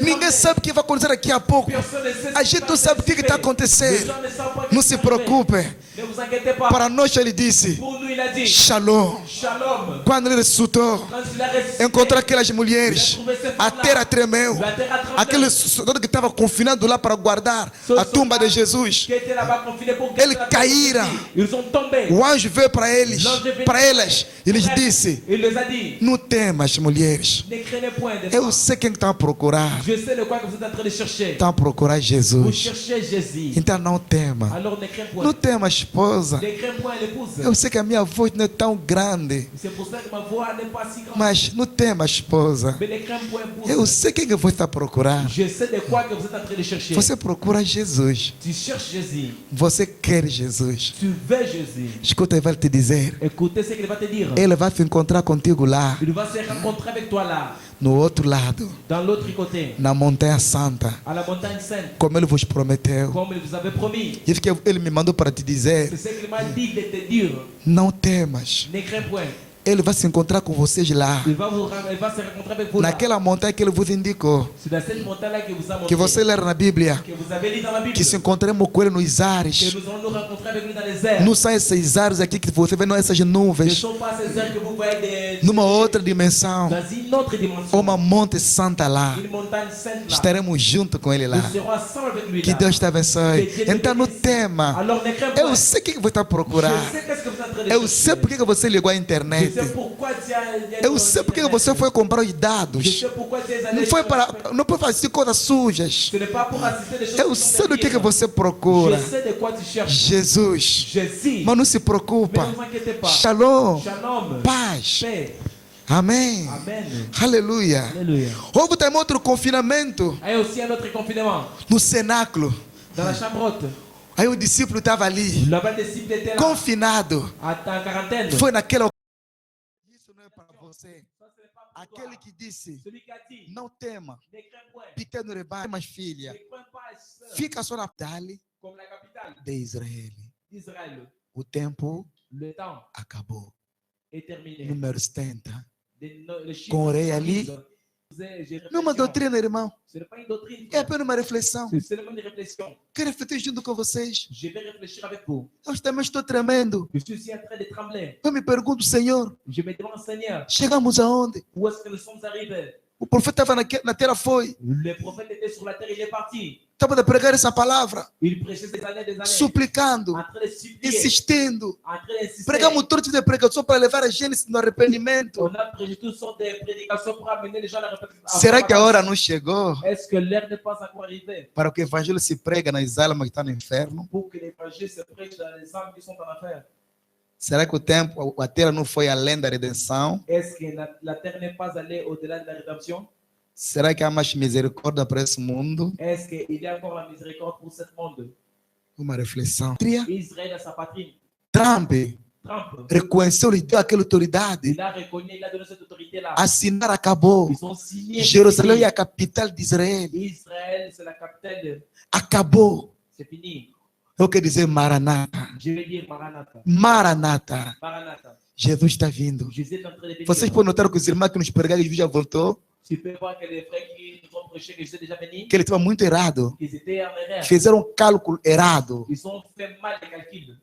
Ninguém sabe o que vai acontecer daqui a pouco. Personne ne sait ce A qui gente va não sabe o que arriver. está Les acontecendo. gens ne savent pas ce Não qui se va arriver. preocupe. Ne vous inquiétez pas. Para nós ele disse: Pour nous, il a dit Shalom. Shalom. Quando ele ressuscitou, Quand il a ressuscité, encontrou aquelas mulheres. A terra tremeu. la terre a tremblé. Aquele soldado que estava confinado lá para guardar a tumba de Jesus. Qui était là-bas confiné pour Eles garder la caíram. terre. Ils ont tombé. O anjo veio para eles, para elas, e lhes disse: Il les a dit, Não temas, mulheres. ne craignez point des Eu femmes. sei quem está a procurar. Je sais de quoi que vous êtes en train de chercher. Estão a procurar Vous Jesus. cherchez Jésus. Então não tema. Alors ne crains point. Não tema, esposa. Ne crains point l'épouse. Eu sei que a minha voz não é tão grande. C'est pour ça que ma voix n'est pas si grande. Mas não tema, esposa. Mais ne crains point épouse. Eu sei quem que você está a procurar. Je sais de quoi que vous êtes en train de chercher. Você procura Jesus. Tu cherches Jésus. Você quer Jesus. Tu veux Jésus. Escuta, ele vai te dizer. Écoutez ce qu'il va te dire. Ele vai se encontrar contigo lá, Il va se rencontrer avec toi là, no outro lado, dans l'autre côté, na Montanha Santa, à la montagne sainte, como ele vos prometeu. comme il vous avait promis. Isso que ele me mandou para te dizer. C'est ce qu'il m'a dit de te dire. Não temas. Ne crains point. Ele vai se encontrar com vocês lá. Il va se rencontrer avec vous là. Naquela montanha que ele vos indicou. C'est dans cette montagne-là que vous a montré. Que você ler na Bíblia. Que vous avez lu dans la Bible. Que se encontremos com ele nos ares. Que nous allons nous rencontrer avec lui dans les airs. Não são esses ares aqui que você vê, não essas Ce ne nuvens. sont pas ces airs que vous voyez Numa outra dimensão. dans une autre dimension. Uma monte santa lá. Une montagne sainte là. Estaremos junto com ele lá. Nous serons ensemble avec lui Que là. Deus te abençoe. Que Dieu te Então no bénisse. tema, Alors ne crains pas. eu sei o que você está procurando. Je sais qu'est-ce que vous êtes en train de Eu chercher. sei por que você ligou à Je internet. sais pourquoi tu as. Eu sei por que você foi comprar os Je dados. sais pourquoi tu es allé. Não foi para, não foi fazer coisas sujas. Ce n'est pas pour assister des choses. Eu qui sei sont do que perdidas. você procura. Je sais de quoi tu cherches. Jesus. Jésus. Mas não se Mais preocupa. ne vous inquiétez pas. Shalom. Shalom. Paz. Paix. Amém. Amen. Aleluia. Alléluia. Houve também outro confinamento Il y a aussi un autre confinement no cenáculo. dans la chambre haute. Aí o discípulo estava ali, Là-bas, le disciple était là, confinado. en quarantaine. Foi naquela. Isso não é para você. Ça, ce n'est pas pour toi. Aquele que disse: Celui qui a dit, não tema, ne crains point, pequeno rebanho, mas filha, ne crains pas seul, fica só na dali comme la capitale de Israel. d'Israël. O tempo Le temps acabou. est terminé. Número 70. Le chiffre Com orei ali. j'ai Não é uma réflexion. doutrina, irmão. Ce n'est pas une doctrine. É apenas uma reflexão. C'est seulement une réflexion. Quero refletir junto com vocês. Je vais réfléchir avec vous. Eu também estou tremendo. Je suis aussi en train de trembler. Eu me pergunto, Senhor, Je me demande, Seigneur, chegamos aonde? où est-ce que nous sommes arrivés? O profeta estava na terra, foi. Le prophète était sur la terre, il est parti. Estava a pregar essa palavra, Il prêchait des années, suplicando, en train de supplier, insistindo. en train d'insister. Pregamos todo tipo de pregação para levar a gente no arrependimento. On a prêché toutes sortes de prédications pour amener les gens à la repentance. Será que a hora não chegou Est-ce que l'heure n'est pas encore arrivée para que o evangelho se prega nas almas que estão no inferno? pour que l'évangile se prêche dans les âmes qui sont en enfer? Será que o tempo, a terra não foi além da redenção? Est-ce que la terre n'est pas allée au-delà de la rédemption? Será que há mais misericórdia para esse mundo? Est-ce qu'il y a encore la miséricorde pour ce monde? Uma reflexão. Israël a sa patrie. Trump Trump, reconheceu e deu aquela autoridade. il a reconnu, il a donné cette autorité-là. Assinar acabou. Ils ont signé. Jerusalém é a capital de Israel. Israël, c'est la capitale. Acabou. C'est fini. Eu quero dizer Maranata. Je vais dire Maranatha. Maranata. Maranatha. Jesus está vindo. Jésus est en train de venir. Vocês podem notar que os irmãos que nos pregaram, Jesus já voltou. Tu peux voir que les frères qui nous ont prêché que Jésus est déjà venu, Que ele estava muito errado. qu'ils étaient en erreur. Fizeram um cálculo errado Ils ont fait mal les calculs.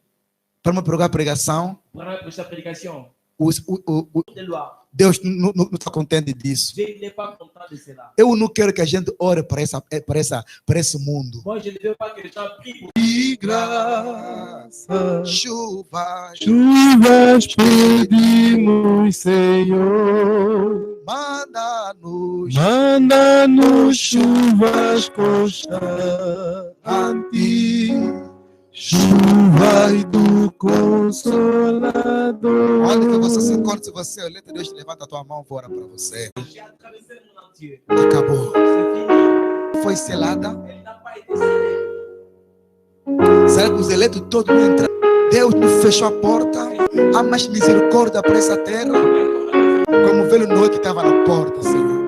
para me pregar a pregação. Pour prêcher la prédication. O De loi. Deus não está contente disso. Dieu n'est pas content de cela. Eu não quero que a gente ore para esse mundo. Moi, je ne veux pas que les gens prient pour De graça, chuvas, Chuvas pedimos, Senhor, manda-nos manda-nos chuvas constantes, chuvas do Consolador. Onde que você se encontra, se você é letra, Deus levanta a tua mão fora para você. j'ai traversé le monde entier. Acabou. C'est fini. Foi selada. Elle n'a pas été scellée. Será que os eleitos todos não entraram? Deus não fechou a porta. Há mais misericórdia para essa terra. Como o velho Noé que estava na porta, Senhor.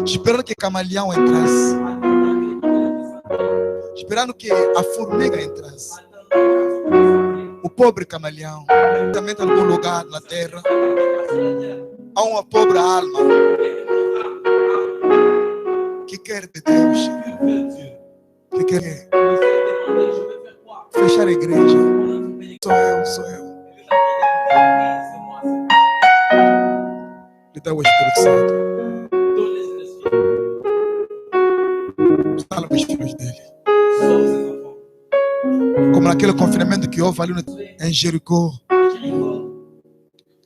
Esperando que camaleão entrasse. Esperando que a formiga entrasse. O pobre camaleão também está em algum lugar na terra. Há uma pobre alma que quer de Deus, que quer fechar a igreja. Sou eu. Lhe dá o Espírito Santo. Fala para os filhos dele. Como naquele confinamento que houve ali em Jericó.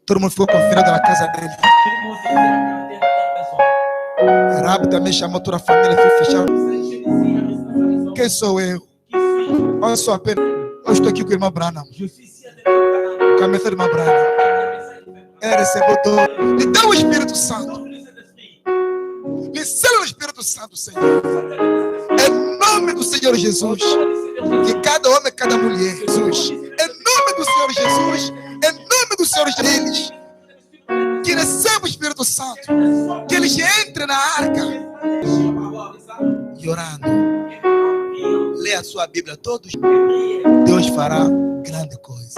Todo mundo ficou confinado na casa dele. Rabi também chamou toda a família e foi fechar. Quem sou eu? Eu sou apenas. Eu estou aqui com o irmão Branham. Com a mensagem do irmão Branham. Ele recebeu todo. Lhe dá o Espírito Santo. Lhe sela o Espírito Santo, Senhor. Em nome do Senhor Jesus. Que cada homem e cada mulher, Jesus. Em nome do Senhor Jesus. Em nome do Senhor Jesus. Que receba o Espírito Santo. Que eles entrem na arca. E orando. Lê a sua Bíblia todos. Deus fará grandes coisas.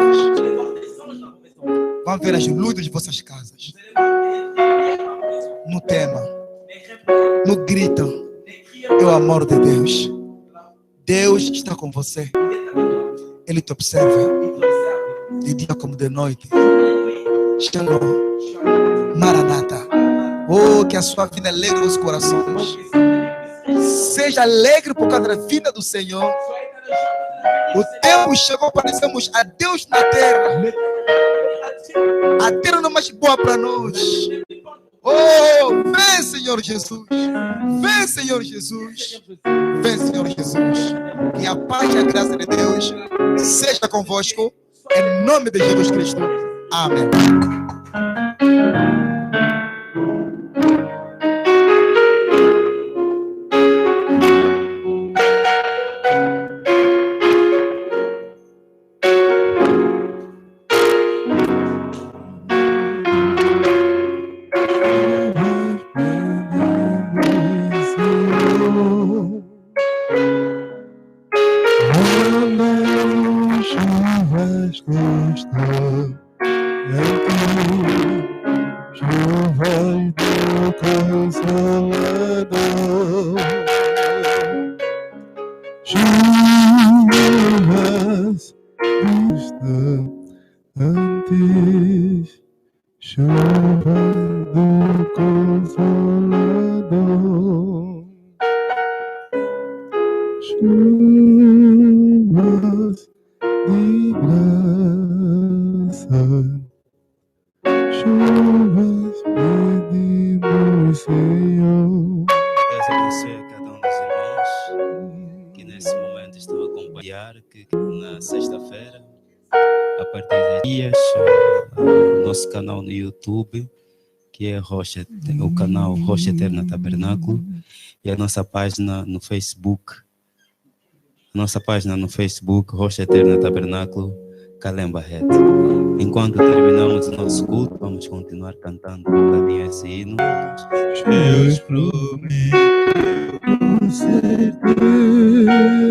vão ver as luzes de vossas casas. Não tema, não gritam. É o amor de Deus. Deus está com você. Ele te observa de dia como de noite. Shalom, Maranata. Oh, que a sua vida alegre os corações. Seja alegre por causa da vida do Senhor. O tempo chegou para dizermos adeus na terra. A terra não é mais boa para nós. Oh, vem, Senhor Jesus. Vem, Senhor Jesus. Vem, Senhor Jesus. Que a paz e a graça de Deus seja convosco. Em nome de Jesus Cristo. Amém. Canal no YouTube, que é Rocha, o canal Rocha Eterna Tabernáculo, e a nossa página no Facebook. Nossa página no Facebook, Rocha Eterna Tabernáculo, Kalemba Head. Enquanto terminamos o nosso culto, vamos continuar cantando um bocadinho esse hino. Deus prometeu ser Deus.